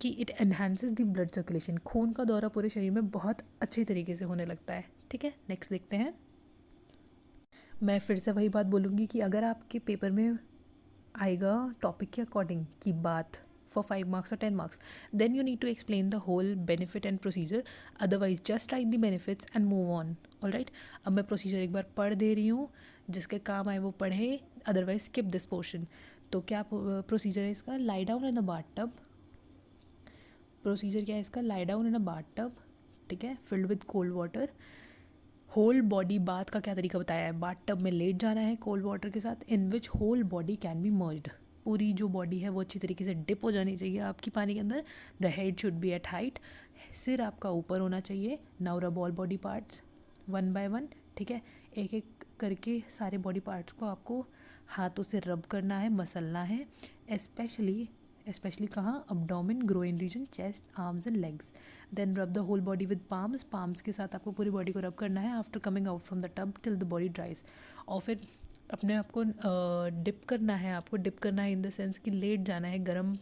Speaker 1: कि it enhances the blood circulation, खून का दौरा पूरे शरीर में बहुत अच्छी तरीके से होने लगता है, ठीक है। नेक्स्ट देखते हैं। मैं फिर से वही बात बोलूँगी कि अगर आपके पेपर में आएगा टॉपिक के अकॉर्डिंग की बात for 5 marks or 10 marks, then you need to explain the whole benefit and procedure, otherwise just write the benefits and move on. Alright, अब मैं प्रोसीजर एक बार पढ़ दे रही हूँ, जिसके काम आए वो पढ़े, अदरवाइज स्किप दिस पोर्शन। तो क्या प्रोसीजर है इसका, lie down in a bath tub. Procedure क्या है इसका, lie down in a bath tub, ठीक है, filled with cold water. Whole body bath का क्या तरीका बताया है, बाथ टब में लेट जाना है कोल्ड वाटर के साथ, in which whole body can be merged. पूरी जो बॉडी है वो अच्छी तरीके से डिप हो जानी चाहिए आपकी पानी के अंदर। The head should be at height, सिर आपका ऊपर होना चाहिए। नाउ रब ऑल बॉडी पार्ट्स 1 by 1, ठीक है, एक एक करके सारे बॉडी पार्ट्स को आपको हाथों से रब करना है, मसलना है, स्पेशली कहाँ, abdomen, groin region, chest, arms and legs. Then rub the whole body with palms के साथ आपको पूरी बॉडी को रब करना है after coming out from the tub till the body dries. और फिर अपने आप को डिप करना है, आपको डिप करना है इन द सेंस कि लेट जाना है, गर्म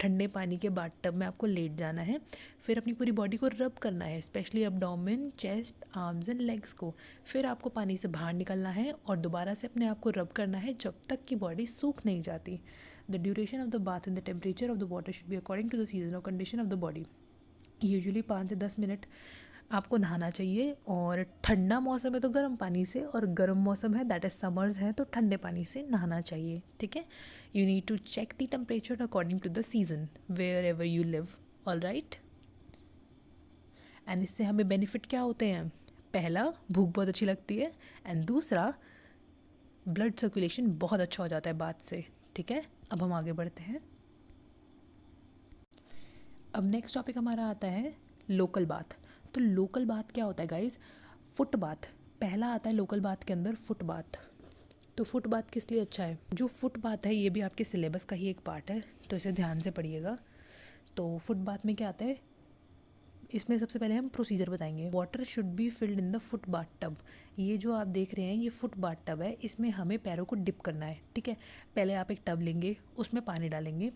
Speaker 1: ठंडे पानी के बाद टब में आपको लेट जाना है। फिर अपनी पूरी बॉडी को रब करना है, specially abdomen, chest, arms and legs को। फिर आपको पानी से बाहर निकलना है और दोबारा से अपने आप को रब करना है जब तक कि बॉडी सूख नहीं जाती। The duration of the bath and the temperature of the water should be according to the season और condition of the body. Usually 5 से 10 मिनट आपको नहाना चाहिए, और ठंडा मौसम है तो गर्म पानी से, और गर्म मौसम है दैट इज समर्स है तो ठंडे पानी से नहाना चाहिए। ठीक है, you need to check the temperature according to the season wherever you live. All right, and इससे हमें बेनिफिट क्या होते हैं? पहला, भूख बहुत अच्छी लगती है, एंड दूसरा, ब्लड सर्कुलेशन बहुत अच्छा हो जाता है बात से। ठीक है, अब हम आगे बढ़ते हैं। अब नेक्स्ट टॉपिक हमारा आता है लोकल बाथ। तो लोकल बाथ क्या होता है गाइज? Foot bath. पहला आता है लोकल बाथ के अंदर फुट बाथ। तो फुट बाथ किस लिए अच्छा है? जो फुट बाथ है ये भी आपके सिलेबस का ही एक पार्ट है, तो इसे ध्यान से पढ़िएगा। तो फुट बाथ में क्या आता है, इसमें सबसे पहले हम प्रोसीजर बताएंगे। Water should be filled in the foot bath tub. ये जो आप देख रहे हैं ये फुट बाथ टब है, इसमें हमें पैरों को डिप करना है। ठीक है, पहले आप एक टब लेंगे, उसमें पानी डालेंगे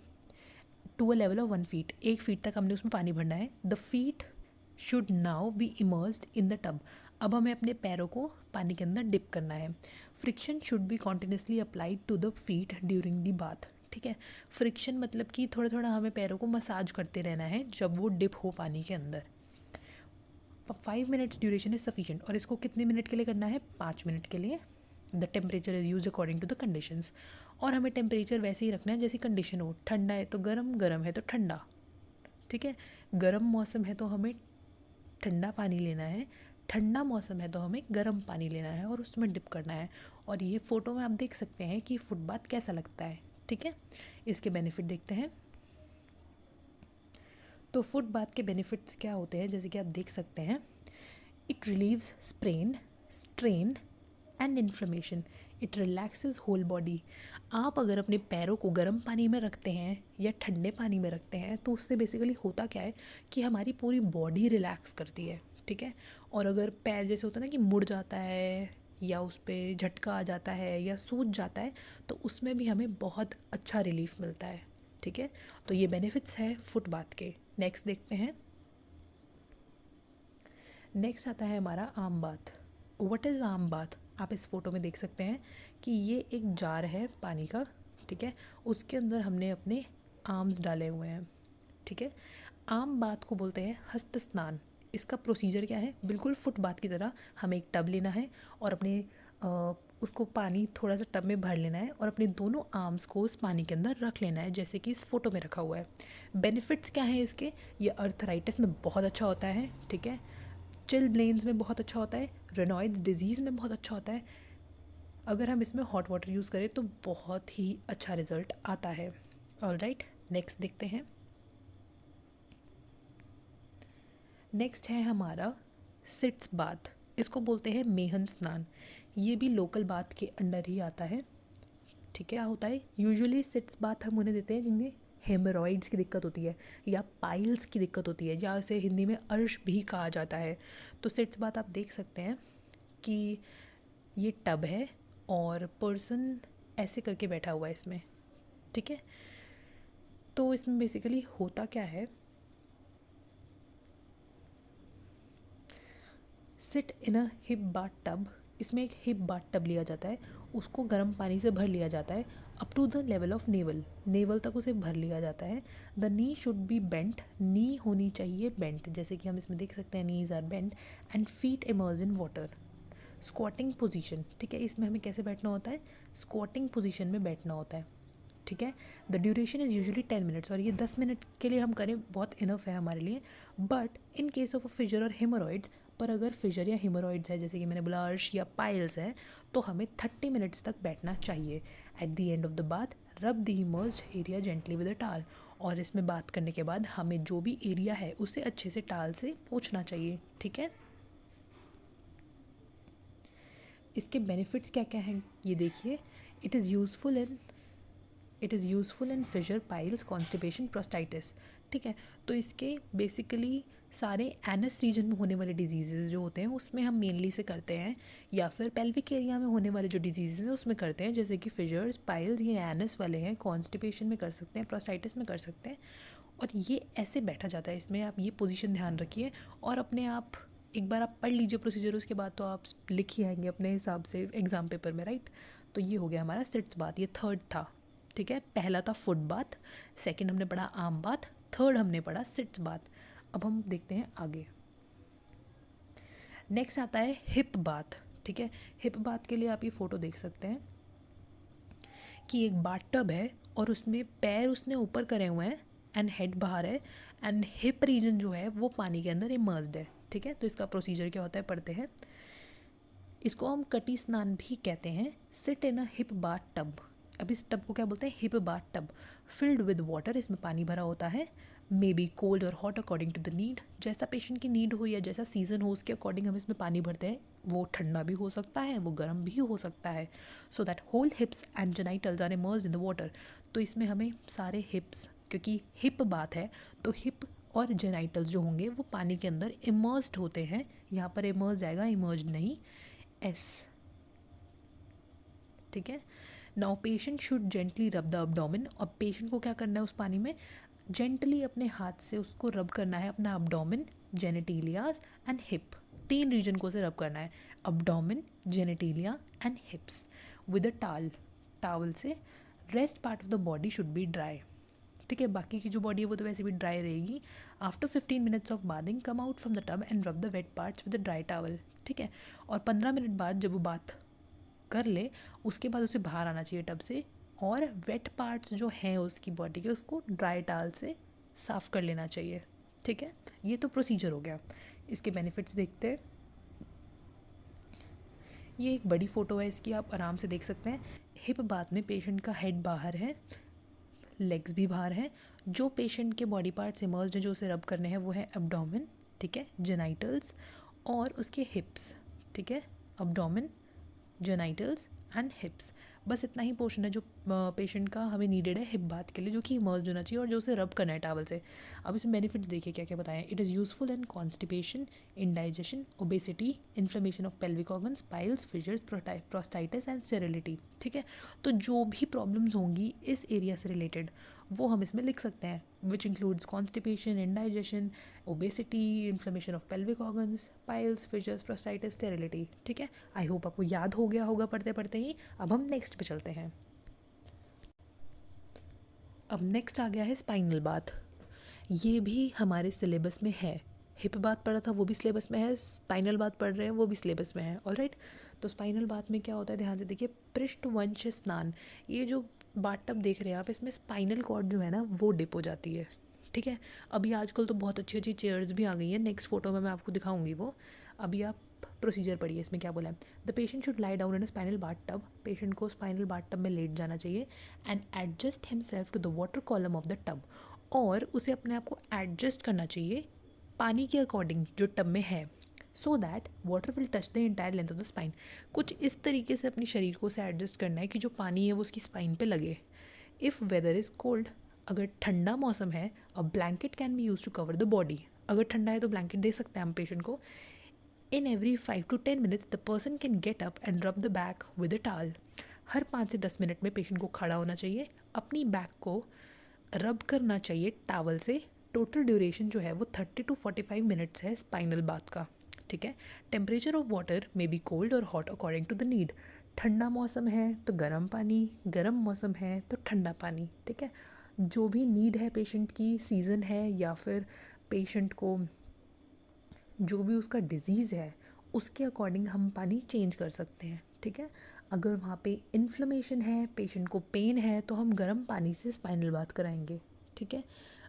Speaker 1: to a level of 1 feet. 1 feet तक हमने उसमें पानी भरना है। The feet should now be immersed in the tub. अब हमें अपने पैरों को पानी के अंदर डिप करना है। Friction should be continuously applied to the feet during the bath. ठीक है, फ्रिक्शन मतलब कि थोड़ा थोड़ा हमें पैरों को मसाज करते रहना है जब वो डिप हो पानी के अंदर। 5 मिनट्स ड्यूरेशन इज सफिशिएंट। और इसको कितने मिनट के लिए करना है? 5 मिनट के लिए। The temperature is use according to the conditions. और हमें टेम्परेचर वैसे ही रखना है जैसी कंडीशन हो। ठंडा है तो गर्म, गर्म है तो ठंडा। ठीक है, गर्म मौसम है तो हमें ठंडा पानी लेना है, ठंडा मौसम है तो हमें गर्म पानी लेना है और उसमें डिप करना है। और ये फ़ोटो में आप देख सकते हैं कि फुट बाथ कैसा लगता है। ठीक है, इसके बेनिफिट देखते हैं। तो फुट बाथ के बेनिफिट्स क्या होते हैं, जैसे कि आप देख सकते हैं, it relieves sprain, strain and inflammation. It relaxes whole body. आप अगर अपने पैरों को गर्म पानी में रखते हैं या ठंडे पानी में रखते हैं तो उससे बेसिकली होता क्या है कि हमारी पूरी बॉडी रिलैक्स करती है। ठीक है, और अगर पैर जैसे होता है ना कि मुड़ जाता है या उस पर झटका आ जाता है या सूज जाता है, तो उसमें भी हमें बहुत अच्छा रिलीफ मिलता है। ठीक है, तो ये बेनिफिट्स है फुट बाथ के। नेक्स्ट देखते हैं। नेक्स्ट आता है हमारा आम बाथ। व्हाट इज़ आम बाथ? आप इस फ़ोटो में देख सकते हैं कि ये एक जार है पानी का। ठीक है, उसके अंदर हमने अपने आर्म्स डाले हुए हैं। ठीक है, आम बाथ को बोलते हैं हस्त स्नान। इसका प्रोसीजर क्या है? बिल्कुल फुट बाथ की तरह हमें एक टब लेना है और अपने उसको पानी थोड़ा सा टब में भर लेना है और अपने दोनों आर्म्स को उस पानी के अंदर रख लेना है, जैसे कि इस फ़ोटो में रखा हुआ है। बेनिफिट्स क्या हैं इसके? ये अर्थराइटिस में बहुत अच्छा होता है। ठीक है, चिल ब्लेन्स में बहुत अच्छा होता है, रेनॉइड्स डिजीज़ में बहुत अच्छा होता है। अगर हम इसमें हॉट वाटर यूज़ करें तो बहुत ही अच्छा रिज़ल्ट आता है। ऑलराइट, नेक्स्ट देखते हैं। नेक्स्ट है हमारा सिट्स बाथ। इसको बोलते हैं मेहन स्नान। ये भी लोकल बाथ के अंडर ही आता है। ठीक है, क्या होता है? यूजुअली सिट्स बाथ हम उन्हें देते हैं जिनमें हेमरॉइड्स की दिक्कत होती है या पाइल्स की दिक्कत होती है, या इसे हिंदी में अर्श भी कहा जाता है। तो सिट्स बाथ आप देख सकते हैं कि ये टब है और पर्सन ऐसे करके बैठा हुआ है इसमें। ठीक है, तो इसमें बेसिकली होता क्या है, seat in a hip bath tub. इसमें एक हिप बाथ टब लिया जाता है, उसको गर्म पानी से भर लिया जाता है up to the level of navel. Navel तक उसे भर लिया जाता है। The knee should be bent. Knee होनी चाहिए बेंट, जैसे कि हम इसमें देख सकते हैं, knees are bent and feet immerse in water. Squatting position. ठीक है, इसमें हमें कैसे बैठना होता है? स्क्वाटिंग पोजीशन में बैठना होता है। ठीक है, the duration is usually 10 minutes. और ये 10 मिनट के लिए हम करें बहुत इनफ है हमारे लिए। But in case of a fissure और हेमोरॉइड्स, पर अगर फिजर या हेमोरॉइड्स है, जैसे कि मैंने बोला अर्श या पाइल्स है, तो हमें 30 मिनट्स तक बैठना चाहिए। At the end of the bath रब the immersed area gently with a टाल। और इसमें बात करने के बाद हमें जो भी एरिया है उसे अच्छे से टाल से पोंछना चाहिए। ठीक है, इसके बेनिफिट्स क्या क्या हैं ये देखिए। It is useful in fissure, piles, constipation, prostatitis. ठीक है, तो इसके बेसिकली सारे एनस रीजन में होने वाले डिजीज़ जो होते हैं उसमें हम मेनली से करते हैं, या फिर पेल्विक एरिया में होने वाले जो डिजीज़ हैं उसमें करते हैं, जैसे कि फिशर्स, पाइल्स, ये एनस वाले हैं, कॉन्स्टिपेशन में कर सकते हैं, प्रोस्टाइटिस में कर सकते हैं। और ये ऐसे बैठा जाता है इसमें, आप ये पोजीशन ध्यान रखिए और अपने आप एक बार आप पढ़ लीजिए प्रोसीजर, उसके बाद तो आप लिख ही आएंगे अपने हिसाब से एग्ज़ाम पेपर में, राइट। तो ये हो गया हमारा सिट्स बाथ, ये थर्ड था। ठीक है, पहला था फुट बाथ, सेकंड हमने पढ़ा आर्म बाथ, थर्ड हमने पढ़ा सिट्स बाथ। अब हम देखते हैं आगे। नेक्स्ट आता है हिप बाथ। ठीक है, हिप बाथ के लिए आप ये फ़ोटो देख सकते हैं कि एक बाथ टब है और उसमें पैर उसने ऊपर करे हुए हैं एंड हेड बाहर है एंड हिप रीजन जो है वो पानी के अंदर इमर्स्ड है। ठीक है, तो इसका प्रोसीजर क्या होता है पढ़ते हैं। इसको हम कटी स्नान भी कहते हैं। Sit in a hip bath tub. अब इस टब को क्या बोलते हैं, hip bath tub. Filled with water, इसमें पानी भरा होता है। मे बी कोल्ड और hot according to the need, जैसा पेशेंट की नीड हो या जैसा सीज़न हो उसके अकॉर्डिंग हम इसमें पानी भरते हैं। वो ठंडा भी हो सकता है, वो गर्म भी हो सकता है। So that whole hips and genitals are immersed in the water. तो इसमें हमें सारे हिप्स, क्योंकि हिप बात है तो हिप और जेनाइटल्स जो होंगे वो पानी के अंदर इमर्स्ड होते हैं। यहाँ पर इमर्स्ड आएगा, इमर्ज्ड नहीं, एस। ठीक है, नाउ पेशेंट शुड जेंटली रब द अब्डोमेन। और पेशेंट को क्या करना है उस पानी में, जेंटली अपने हाथ से उसको रब करना है अपना अब्डोमेन, जेनेटिलियाज एंड हिप। तीन रीजन को से रब करना है, abdomen, genitalia and hips, with a towel से। Rest part of the body should be dry. ठीक है, बाकी की जो बॉडी है वो तो वैसे भी ड्राई रहेगी। After 15 minutes of bathing come out from the tub and rub the wet parts with the dry towel. ठीक है, और 15 मिनट बाद जब वो बात कर ले उसके बाद उसे बाहर आना चाहिए टब से, और वेट पार्ट्स जो हैं उसकी बॉडी के उसको ड्राई टावल से साफ़ कर लेना चाहिए। ठीक है, ये तो प्रोसीजर हो गया। इसके बेनिफिट्स देखते हैं। ये एक बड़ी फ़ोटो है इसकी, आप आराम से देख सकते हैं। हिप बात में पेशेंट का हेड बाहर है, लेग्स भी बाहर हैं। जो पेशेंट के बॉडी पार्ट्स इमर्ज्ड हैं जो उसे रब करने हैं वो है एब्डोमेन, ठीक है, जेनाइटल्स और उसके हिप्स। ठीक है, एब्डोमेन, जेनाइटल्स एंड हिप्स, बस इतना ही पोर्शन है जो पेशेंट का हमें नीडेड है हिप बाथ के लिए, जो कि इमर्ज होना चाहिए और जो उसे रब करना है टावल से। अब इसमें बेनिफिट्स देखिए क्या क्या बताएं। It is useful in constipation, indigestion, obesity, inflammation of pelvic organs, piles, fissures, prostatitis and sterility. ठीक है, तो जो भी प्रॉब्लम्स होंगी इस एरिया से रिलेटेड वो हम इसमें लिख सकते हैं, which includes constipation, indigestion, obesity, inflammation of pelvic organs, piles, fissures, prostatitis, sterility. ठीक है, आई होप आपको याद हो गया होगा पढ़ते पढ़ते ही। अब हम नेक्स्ट पे चलते हैं। अब नेक्स्ट आ गया है स्पाइनल बाथ। ये भी हमारे सिलेबस में है। हिप बात पढ़ा था वो भी सिलेबस में है, स्पाइनल बात पढ़ रहे हैं वो भी सिलेबस में है। ऑलराइट, तो स्पाइनल बात में क्या होता है ध्यान से देखिए। पृष्ठवंश स्नान, ये जो बाथ टब देख रहे हैं आप, इसमें स्पाइनल कॉर्ड जो है ना वो डिप हो जाती है। ठीक है, अभी आजकल तो बहुत अच्छी अच्छी चेयर्स भी आ गई हैं, नेक्स्ट फोटो में मैं आपको दिखाऊंगी वो। अभी आप प्रोसीजर पढ़िए, इसमें क्या बोला है। The patient should lie down in spinal bath tub. Patient को स्पाइनल बाथ टब में लेट जाना चाहिए and adjust himself to the water column of the tub. और उसे अपने आप को एडजस्ट करना चाहिए पानी के अकॉर्डिंग जो टब में है, so that water will touch the entire length of the spine. कुछ इस तरीके से अपने शरीर को उसे एडजस्ट करना है कि जो पानी है वो उसकी स्पाइन पे लगे। इफ़ वेदर इज़ कोल्ड, अगर ठंडा मौसम है, a blanket can be use to cover the body. अगर ठंडा है तो ब्लैंकेट दे सकते हैं हम पेशेंट को। In every 5 to 10 minutes the person can get up and rub the back with a towel. हर 5 से 10 मिनट में पेशेंट को खड़ा होना चाहिए, अपनी बैक को रब करना चाहिए टावल से। टोटल ड्यूरेशन जो है वो 30 to 45 मिनट्स है स्पाइनल बाथ का। ठीक है, temperature of water may be cold और hot according to the need. ठंडा मौसम है तो गर्म पानी, गर्म मौसम है तो ठंडा पानी। ठीक है, जो भी नीड है पेशेंट की, सीज़न है या फिर पेशेंट को जो भी उसका डिज़ीज़ है उसके अकॉर्डिंग हम पानी चेंज कर सकते हैं। ठीक है, अगर वहाँ पे इन्फ्लेमेशन है, पेशेंट को पेन है, तो हम गर्म पानी से स्पाइनल बाथ कराएंगे। ठीक है,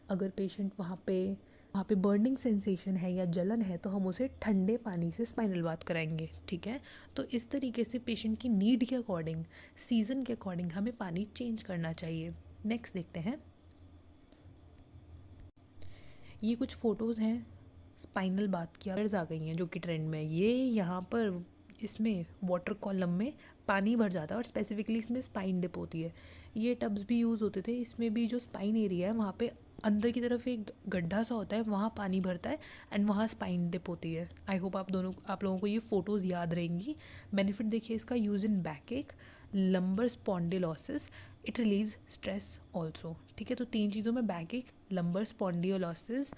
Speaker 1: अगर पेशेंट वहाँ पे बर्निंग सेंसेशन है या जलन है तो हम उसे ठंडे पानी से स्पाइनल बाथ कराएंगे। ठीक है, तो इस तरीके से पेशेंट की नीड के अकॉर्डिंग, सीज़न के अकॉर्डिंग हमें पानी चेंज करना चाहिए। नेक्स्ट देखते हैं। ये कुछ फ़ोटोज़ हैं स्पाइनल बाथ की, आ गई हैं जो कि ट्रेंड में। ये यहाँ पर इसमें वाटर कॉलम में पानी भर जाता है और स्पेसिफिकली इसमें स्पाइन डिप होती है। ये टब्स भी यूज़ होते थे, इसमें भी जो स्पाइन एरिया है वहाँ पे अंदर की तरफ एक गड्ढा सा होता है, वहाँ पानी भरता है एंड वहाँ स्पाइन डिप होती है। आई होप आप लोगों को ये फ़ोटोज़ याद रहेंगी। बेनिफिट देखिए इसका, यूज़ इन बैक एक, lumbar spondylosis, it relieves stress also. ठीक है, तो 3 चीज़ों में बैक एक, लंबर स्पॉन्डिलोसिस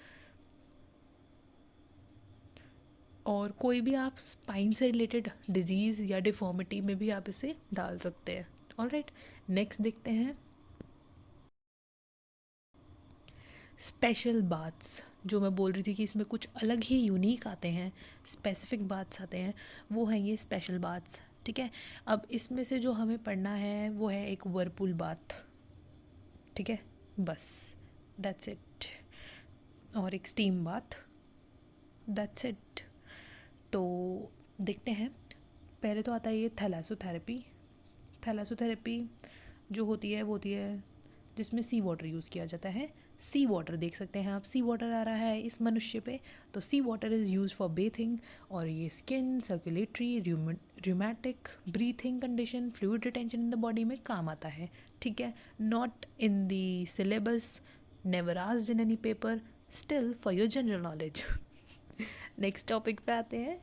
Speaker 1: और कोई भी आप स्पाइन से रिलेटेड डिजीज़ या डिफॉर्मिटी में भी आप इसे डाल सकते हैं। ऑलराइट, नेक्स्ट देखते हैं स्पेशल बाथ्स। जो मैं बोल रही थी कि इसमें कुछ अलग ही यूनिक आते हैं, स्पेसिफिक बाथ्स आते हैं, वो हैं ये स्पेशल बाथ्स। ठीक है, अब इसमें से जो हमें पढ़ना है वो है एक वर्लपूल बाथ। ठीक है, बस दैट्स इट। और एक स्टीम बाथ, दैट्स इट। तो देखते हैं, पहले तो आता है ये थैलासोथेरेपी। थैलासोथेरेपी जो होती है वो होती है जिसमें सी वाटर यूज़ किया जाता है। सी वाटर देख सकते हैं आप, सी वाटर आ रहा है इस मनुष्य पे, तो sea water is use for bathing. और ये skin, circulatory, rheumatic, breathing condition, fluid retention in the body में काम आता है। ठीक है, not in the syllabus, never asked in any paper, still for your general knowledge. Next topic पे आते हैं,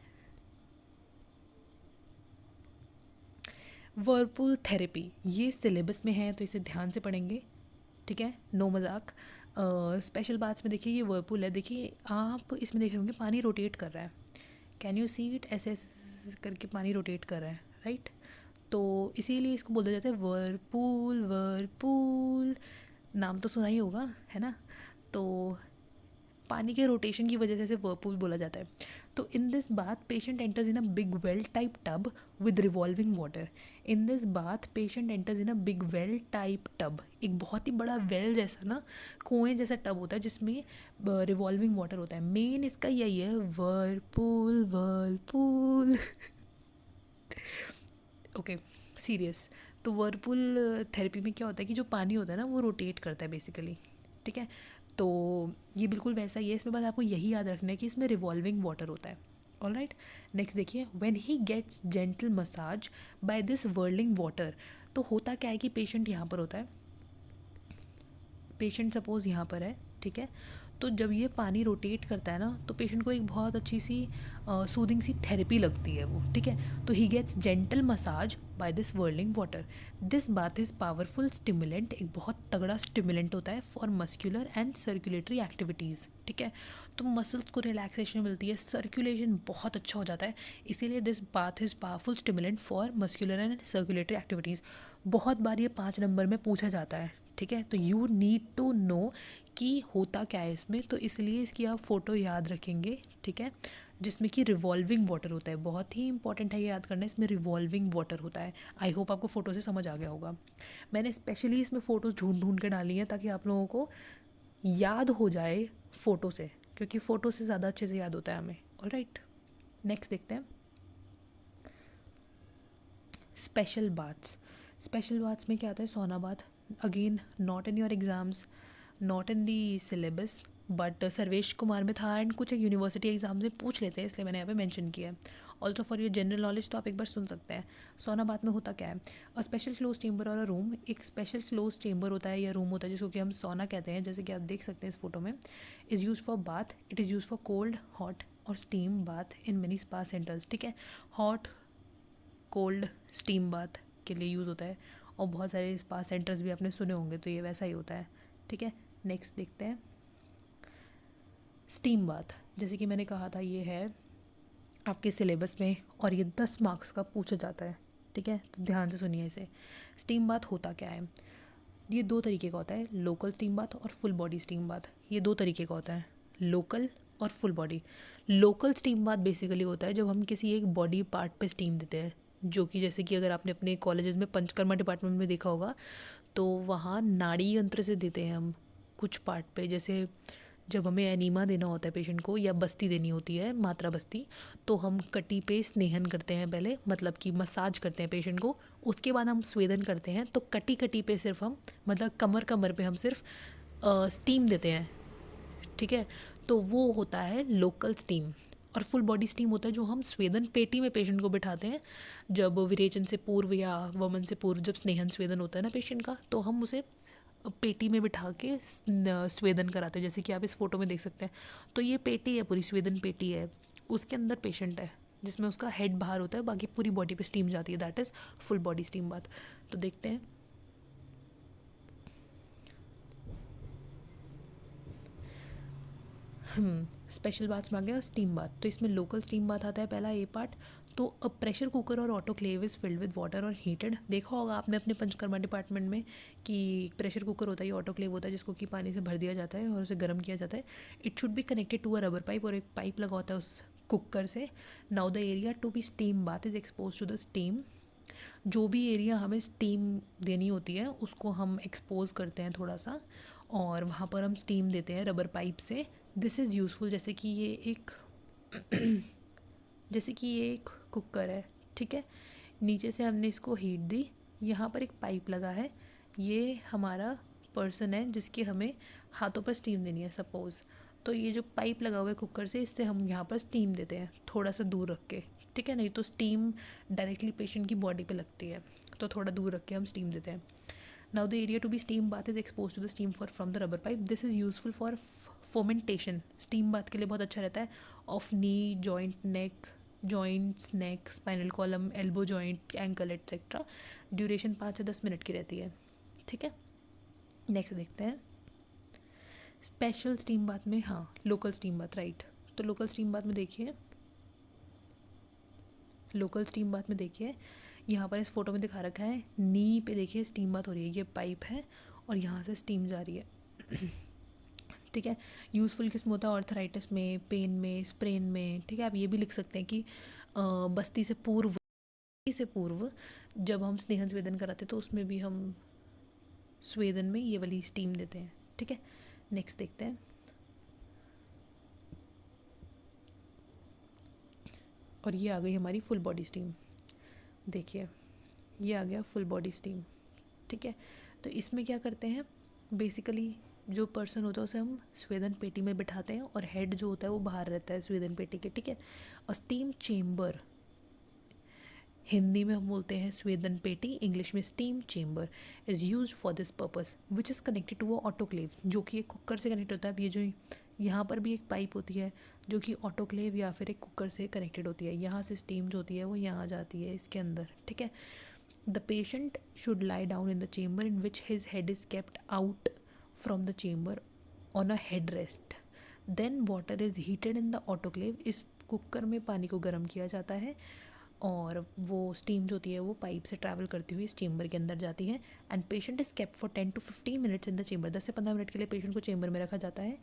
Speaker 1: वर्लपूल थेरेपी। ये सिलेबस में है तो इसे ध्यान से पढ़ेंगे। ठीक है, नो मजाक। स्पेशल बाथ्स में देखिए ये वर्लपूल है, देखिए आप इसमें देखे होंगे पानी रोटेट कर रहा है, कैन यू सी इट, ऐसे ऐसे करके पानी रोटेट कर रहा है, राइट। तो इसीलिए इसको बोला जाता है वर्लपूल। वर्लपूल नाम तो सुना ही होगा, है ना। तो पानी के रोटेशन की वजह से इसे वर्लपूल बोला जाता है। तो in this bath patient enters in a big well type tub with revolving water. In this bath patient enters in a big well type tub, एक बहुत ही बड़ा वेल जैसा ना, कुएं जैसा टब होता है जिसमें रिवॉल्विंग वाटर होता है। मेन इसका यही है, वर्लपूल वर्लपूल। Okay, serious. तो वर्लपूल थेरेपी में क्या होता है कि जो पानी होता है ना वो रोटेट करता है बेसिकली। ठीक है, तो ये बिल्कुल वैसा ही है, इसमें बस आपको यही याद रखना है कि इसमें रिवॉल्विंग वाटर होता है। ऑलराइट, नेक्स्ट देखिए, when he gets gentle massage by this whirling water. तो होता क्या है कि पेशेंट यहाँ पर होता है, पेशेंट सपोज़ यहाँ पर है, ठीक है। तो जब ये पानी रोटेट करता है ना तो पेशेंट को एक बहुत अच्छी सी सूदिंग सी थेरेपी लगती है वो। ठीक है, तो he gets gentle massage by this whirling water. This bath is powerful stimulant, एक बहुत तगड़ा स्टिमुलेंट होता है for muscular and circulatory activities. ठीक है, तो मसल्स को रिलैक्सेशन मिलती है, सर्कुलेशन बहुत अच्छा हो जाता है, इसीलिए this bath is powerful stimulant for muscular and circulatory activities. बहुत बार ये 5 नंबर में पूछा जाता है। ठीक है, तो यू नीड टू नो कि होता क्या है इसमें, तो इसलिए इसकी आप फ़ोटो याद रखेंगे। ठीक है, जिसमें कि रिवॉल्विंग वाटर होता है, बहुत ही इंपॉर्टेंट है ये याद करना, इसमें रिवॉल्विंग वाटर होता है। आई होप आपको फ़ोटो से समझ आ गया होगा। मैंने स्पेशली इसमें फ़ोटोज़ ढूंढ ढूंढ के डाली हैं ताकि आप लोगों को याद हो जाए फ़ोटो से, क्योंकि फ़ोटो से ज़्यादा अच्छे से याद होता है हमें। ऑलराइट, नेक्स्ट देखते हैं स्पेशल बाथ्स। स्पेशल बाथ्स में क्या आता है, सोना bath. Again not in your exams, not in the syllabus, but Sarvesh Kumar में था एंड कुछ यूनिवर्सिटी एग्जाम से पूछ लेते हैं, इसलिए मैंने यहाँ पे मेंशन किया है। Also for your general knowledge तो आप एक बार सुन सकते हैं। सोना बाथ में होता क्या है, अ स्पेशल क्लोज चेंबर और अ रूम, एक स्पेशल क्लोज चेंबर होता है या रूम होता है जिसको कि हम सोना कहते हैं, जैसे कि आप देख सकते हैं इस फोटो में। Is use for bath, it is use for cold, hot और steam bath in many spa centres. ठीक है, हॉट, कोल्ड, स्टीम बाथ के लिए यूज़ होता है, और बहुत सारे स्पा सेंटर्स भी आपने सुने होंगे, तो ये वैसा ही होता है। ठीक है, नेक्स्ट देखते हैं स्टीम बाथ। जैसे कि मैंने कहा था ये है आपके सिलेबस में और ये 10 मार्क्स का पूछा जाता है। ठीक है, तो ध्यान से सुनिए इसे। स्टीम बाथ होता क्या है, ये 2 तरीके का होता है, लोकल स्टीम बाथ और फुल बॉडी स्टीम बाथ। ये 2 तरीके का होता है, लोकल और full body. Local steam bath basically होता है जब हम किसी एक बॉडी पार्ट पे स्टीम देते हैं, जो कि जैसे कि अगर आपने अपने कॉलेजेस में पंचकर्मा डिपार्टमेंट में देखा होगा तो वहाँ नाड़ी यंत्र से देते हैं हम कुछ पार्ट पे। जैसे जब हमें एनीमा देना होता है पेशेंट को या बस्ती देनी होती है, मात्रा बस्ती, तो हम कटी पे स्नेहन करते हैं पहले, मतलब कि मसाज करते हैं पेशेंट को, उसके बाद हम स्वेदन करते हैं। तो कटी कटी पे सिर्फ हम, मतलब कमर कमर पे हम सिर्फ स्टीम देते हैं। ठीक है, तो वो होता है लोकल स्टीम। और फुल बॉडी स्टीम होता है जो हम स्वेदन पेटी में पेशेंट को बिठाते हैं जब विरेचन से पूर्व या वमन से पूर्व जब स्नेहन स्वेदन होता है ना पेशेंट का, तो हम उसे पेटी में बिठा के स्वेदन कराते हैं, जैसे कि आप इस फोटो में देख सकते हैं। तो ये पेटी है, पूरी स्वेदन पेटी है, उसके अंदर पेशेंट है जिसमें उसका हेड बाहर होता है, बाकी पूरी बॉडी पे स्टीम जाती है, that is full body steam बात। तो देखते हैं। स्पेशल बाथ्स में आ गया स्टीम बाथ। तो इसमें लोकल स्टीम बाथ आता है पहला ए पार्ट। तो अब प्रेशर कुकर और autoclave is filled with water और हीटेड। देखा होगा आपने अपने पंचकर्मा डिपार्टमेंट में कि प्रेशर कुकर होता है, ऑटोक्लेव होता है जिसको कि पानी से भर दिया जाता है और उसे गर्म किया जाता है। It should be connected to a rubber pipe, और एक पाइप लगा होता है उस कुकर से। Now the area to be steam bath is expose to the steam. जो भी एरिया हमें स्टीम देनी होती है उसको हम एक्सपोज करते हैं थोड़ा सा, और वहाँ पर हम स्टीम देते हैं रबर पाइप से। दिस इज़ यूज़फुल, जैसे कि ये एक कुकर है, ठीक है। नीचे से हमने इसको हीट दी, यहाँ पर एक पाइप लगा है, ये हमारा पर्सन है जिसकी हमें हाथों पर स्टीम देनी है सपोज़। तो ये जो पाइप लगा हुआ है कुकर से, इससे हम यहाँ पर स्टीम देते हैं थोड़ा सा दूर रख के, ठीक है। नहीं तो स्टीम डायरेक्टली पेशेंट की बॉडी पे लगती है, तो थोड़ा दूर रख के हम स्टीम देते हैं। Now the area to be steam bath is exposed to the steam from the rubber pipe. This is useful for fomentation. Steam bath के लिए बहुत अच्छा रहता है of knee, joint, neck, spinal column, elbow joint, ankle etc. Duration 5 से 10 minute की रहती है, ठीक है। नेक्स्ट देखते हैं स्पेशल स्टीम बाथ में। हाँ, लोकल स्टीम बाथ, राइट। तो लोकल स्टीम बाथ में देखिए यहाँ पर इस फोटो में दिखा रखा है, नी पे देखिए स्टीम बाथ हो रही है, ये पाइप है और यहाँ से स्टीम जा रही है, ठीक है। यूज़फुल किस्म होता है ऑर्थराइटिस में, पेन में, स्प्रेन में, ठीक है। आप ये भी लिख सकते हैं कि बस्ती से पूर्व जब हम स्नेहन स्वेदन कराते तो उसमें भी हम स्वेदन में ये वाली स्टीम देते हैं, ठीक है। नेक्स्ट देखते हैं। और ये आ गई हमारी फुल बॉडी स्टीम, देखिए ये आ गया फुल बॉडी स्टीम, ठीक है। तो इसमें क्या करते हैं, बेसिकली जो पर्सन होता है उसे हम स्वेदन पेटी में बिठाते हैं और हेड जो होता है वो बाहर रहता है स्वेदन पेटी के, ठीक है। और स्टीम चेम्बर, हिंदी में हम बोलते हैं स्वेदन पेटी, इंग्लिश में steam chamber, is use for this purpose which is connected to a autoclave, जो कि एक कुकर से कनेक्ट होता है। अब ये जो यहाँ पर भी एक पाइप होती है जो कि ऑटोक्लेव या फिर एक कुकर से कनेक्टेड होती है, यहाँ से स्टीम जो होती है वो यहाँ जाती है इसके अंदर, ठीक है। The patient should lie down in the chamber in which his head is kept out from the chamber on a head rest, then water is heated in the autoclave. इस कुकर में पानी को गर्म किया जाता है और वो स्टीम जो होती है वो पाइप से ट्रैवल करती हुई इस चेम्बर के अंदर जाती है। And patient is kept for 10 to 15 minutes in the chamber. 10 से 15 मिनट के लिए पेशेंट को चेम्बर में रखा जाता है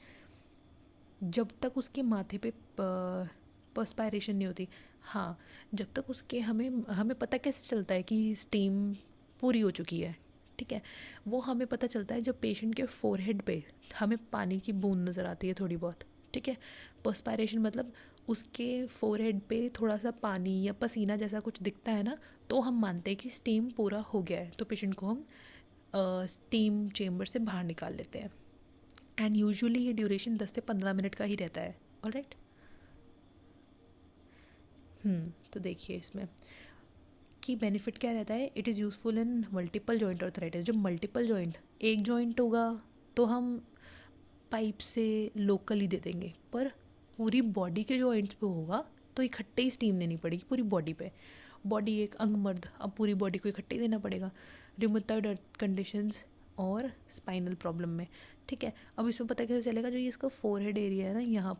Speaker 1: जब तक उसके माथे पे पर्सपायरेशन नहीं होती। हाँ, जब तक उसके हमें पता कैसे चलता है कि स्टीम पूरी हो चुकी है, ठीक है। वो हमें पता चलता है जब पेशेंट के फोरहेड पे हमें पानी की बूंद नज़र आती है थोड़ी बहुत, ठीक है। पर्सपायरेशन मतलब उसके फोरहेड पे थोड़ा सा पानी या पसीना जैसा कुछ दिखता है ना, तो हम मानते हैं कि स्टीम पूरा हो गया है, तो पेशेंट को हम स्टीम चेम्बर से बाहर निकाल लेते हैं। एंड यूजुअली ये ड्यूरेशन 10 से 15 मिनट का ही रहता है, ऑलराइट। तो देखिए इसमें की बेनिफिट क्या रहता है, it is useful in multiple joint arthritis. जब मल्टीपल जॉइंट, एक जॉइंट होगा तो हम पाइप से लोकली दे देंगे, पर पूरी बॉडी के जॉइंट्स पे होगा तो इकट्ठे ही स्टीम देनी पड़ेगी पूरी बॉडी पे। बॉडी एक अंग मर्द, अब पूरी बॉडी को इकट्ठे ही देना पड़ेगा, रिमोटॉइड कंडीशंस और स्पाइनल प्रॉब्लम में, ठीक है। अब इसमें पता कैसे चलेगा, जो ये इसका फोरहेड एरिया है ना, यहाँ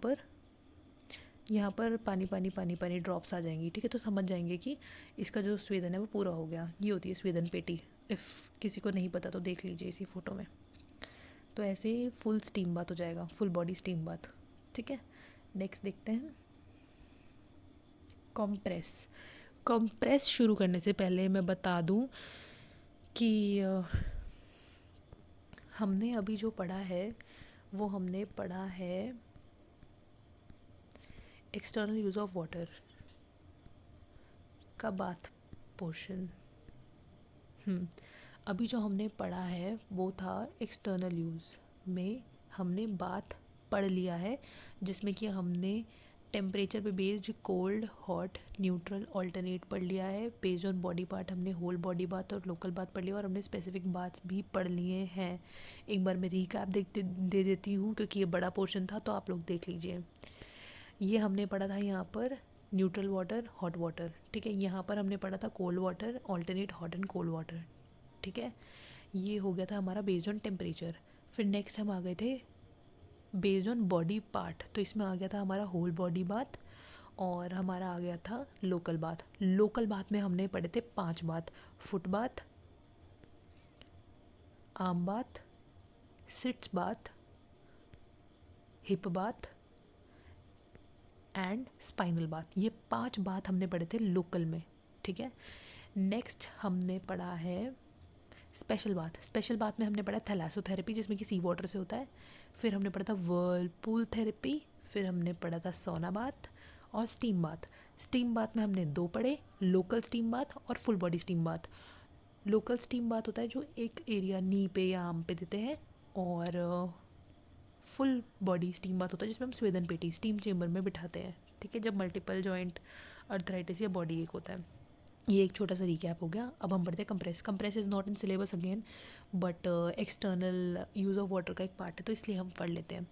Speaker 1: पर पानी पानी पानी पानी ड्रॉप्स आ जाएंगी, ठीक है। तो समझ जाएंगे कि इसका जो स्वेदन है वो पूरा हो गया। ये होती है स्वेदन पेटी, इफ़ किसी को नहीं पता तो देख लीजिए इसी फोटो में। तो ऐसे फुल स्टीम बाथ हो जाएगा, फुल बॉडी स्टीम बाथ, ठीक है। नेक्स्ट देखते हैं कॉम्प्रेस शुरू करने से पहले मैं बता दूं कि हमने अभी जो पढ़ा है वो हमने पढ़ा है एक्सटर्नल यूज़ ऑफ वाटर का बाथ पोर्शन। अभी जो हमने पढ़ा है वो था एक्सटर्नल यूज़ में, हमने बाथ पढ़ लिया है जिसमें कि हमने टेम्परेचर पे based cold, hot, neutral, alternate पढ़ लिया है। बेस्ड ऑन बॉडी पार्ट हमने होल बॉडी बाथ और लोकल बाथ पढ़ लिया और हमने स्पेसिफिक बाथ्स भी पढ़ लिए हैं। एक बार मैं रीकैप दे देती हूँ क्योंकि ये बड़ा पोर्शन था, तो आप लोग देख लीजिए। ये हमने पढ़ा था यहाँ पर न्यूट्रल वाटर, हॉट वाटर, ठीक है। यहाँ पर हमने पढ़ा था cold water, alternate hot and cold water, ठीक है। ये हो गया था हमारा बेस्ड ऑन टेम्परेचर। फिर नेक्स्ट हम आ गए थे बेस्ड ऑन बॉडी पार्ट, तो इसमें आ गया था हमारा होल बॉडी बाथ और हमारा आ गया था लोकल बाथ। लोकल बाथ में हमने पढ़े थे 5 bath: foot bath, arm bath, sitz bath, hip bath and spinal bath. ये 5 बाथ हमने पढ़े थे लोकल में, ठीक है। नेक्स्ट हमने पढ़ा है स्पेशल बाथ। स्पेशल बाथ में हमने पढ़ा थैलासोथेरेपी, जिसमें कि सी वाटर से होता है। फिर हमने पढ़ा था वर्लपूल थेरेपी। फिर हमने पढ़ा था सोना बाथ और स्टीम बाथ। स्टीम बाथ में हमने 2 पढ़े, लोकल स्टीम बाथ और full body steam bath. Local steam bath होता है जो एक एरिया नी पे या आर्म पे देते हैं, और फुल बॉडी स्टीम बाथ होता है जिसमें हम स्वेदन पेटी स्टीम चेम्बर में बिठाते हैं, ठीक है, जब मल्टीपल जॉइंट अर्थराइटिस या बॉडी एक होता है। ये एक छोटा सा रिकैप हो गया। अब हम पढ़ते हैं compress. Compress is not in syllabus again, but external use of water का एक पार्ट है, तो इसलिए हम पढ़ लेते हैं।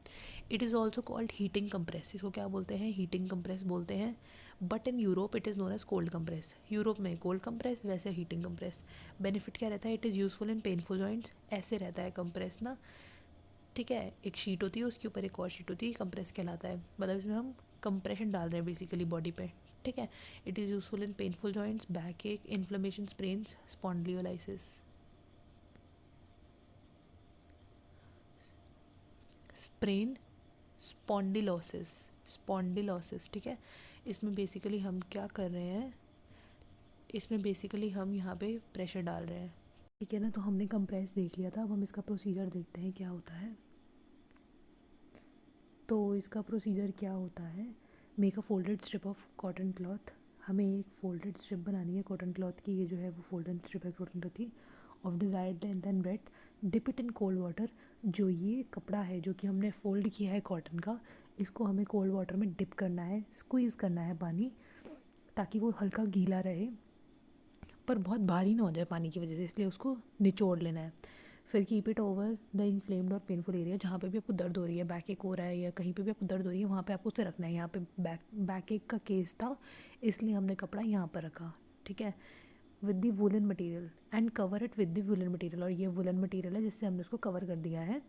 Speaker 1: It is also called heating compress. इसको क्या बोलते हैं? हीटिंग कंप्रेस बोलते हैं। But in Europe it is known as cold compress. Europe में कोल्ड कंप्रेस, वैसे हीटिंग कंप्रेस। बेनिफिट क्या रहता है? It is useful in painful joints. ऐसे रहता है कंप्रेस ना, ठीक है। एक शीट होती है, उसके ऊपर एक और शीट होती है, कंप्रेस कहलाता है। मतलब इसमें हम कंप्रेशन डाल रहे हैं बेसिकली बॉडी पे, ठीक है। It is useful in painful joints, back ache, inflammation, sprains, spondylolysis. Sprain, spondylosis, spondylosis, ठीक है। इसमें बेसिकली हम क्या कर रहे हैं? इसमें बेसिकली हम यहाँ पे प्रेशर डाल रहे हैं, ठीक है ना। तो हमने कंप्रेस देख लिया था, अब हम इसका प्रोसीजर देखते हैं क्या होता है। तो इसका प्रोसीजर क्या होता है? Make a folded strip of cotton cloth. हमें एक फोल्डेड स्ट्रिप बनानी है कॉटन क्लॉथ की। ये जो है वो फोल्डेड स्ट्रिप है कॉटन क्लॉथ की, of desired length and breadth. Dip it in cold water. जो ये कपड़ा है जो कि हमने फोल्ड किया है कॉटन का, इसको हमें कोल्ड वाटर में डिप करना है, स्क्वीज़ करना है पानी, ताकि वो हल्का गीला रहे पर बहुत भारी ना हो जाए पानी की वजह से, इसलिए उसको निचोड़ लेना है। फिर keep it over the inflamed और पेनफुल एरिया। जहाँ पे भी आपको दर्द हो रही है, बैक एक हो रहा है या कहीं पे भी आपको दर्द हो रही है, वहाँ पे आपको उसे रखना है। यहाँ पे बैक एक का केस था, इसलिए हमने कपड़ा यहाँ पर रखा, ठीक है। With the woollen material and cover it with the woollen material. और ये वुलन मटेरियल है जिससे हमने उसको कवर कर दिया है।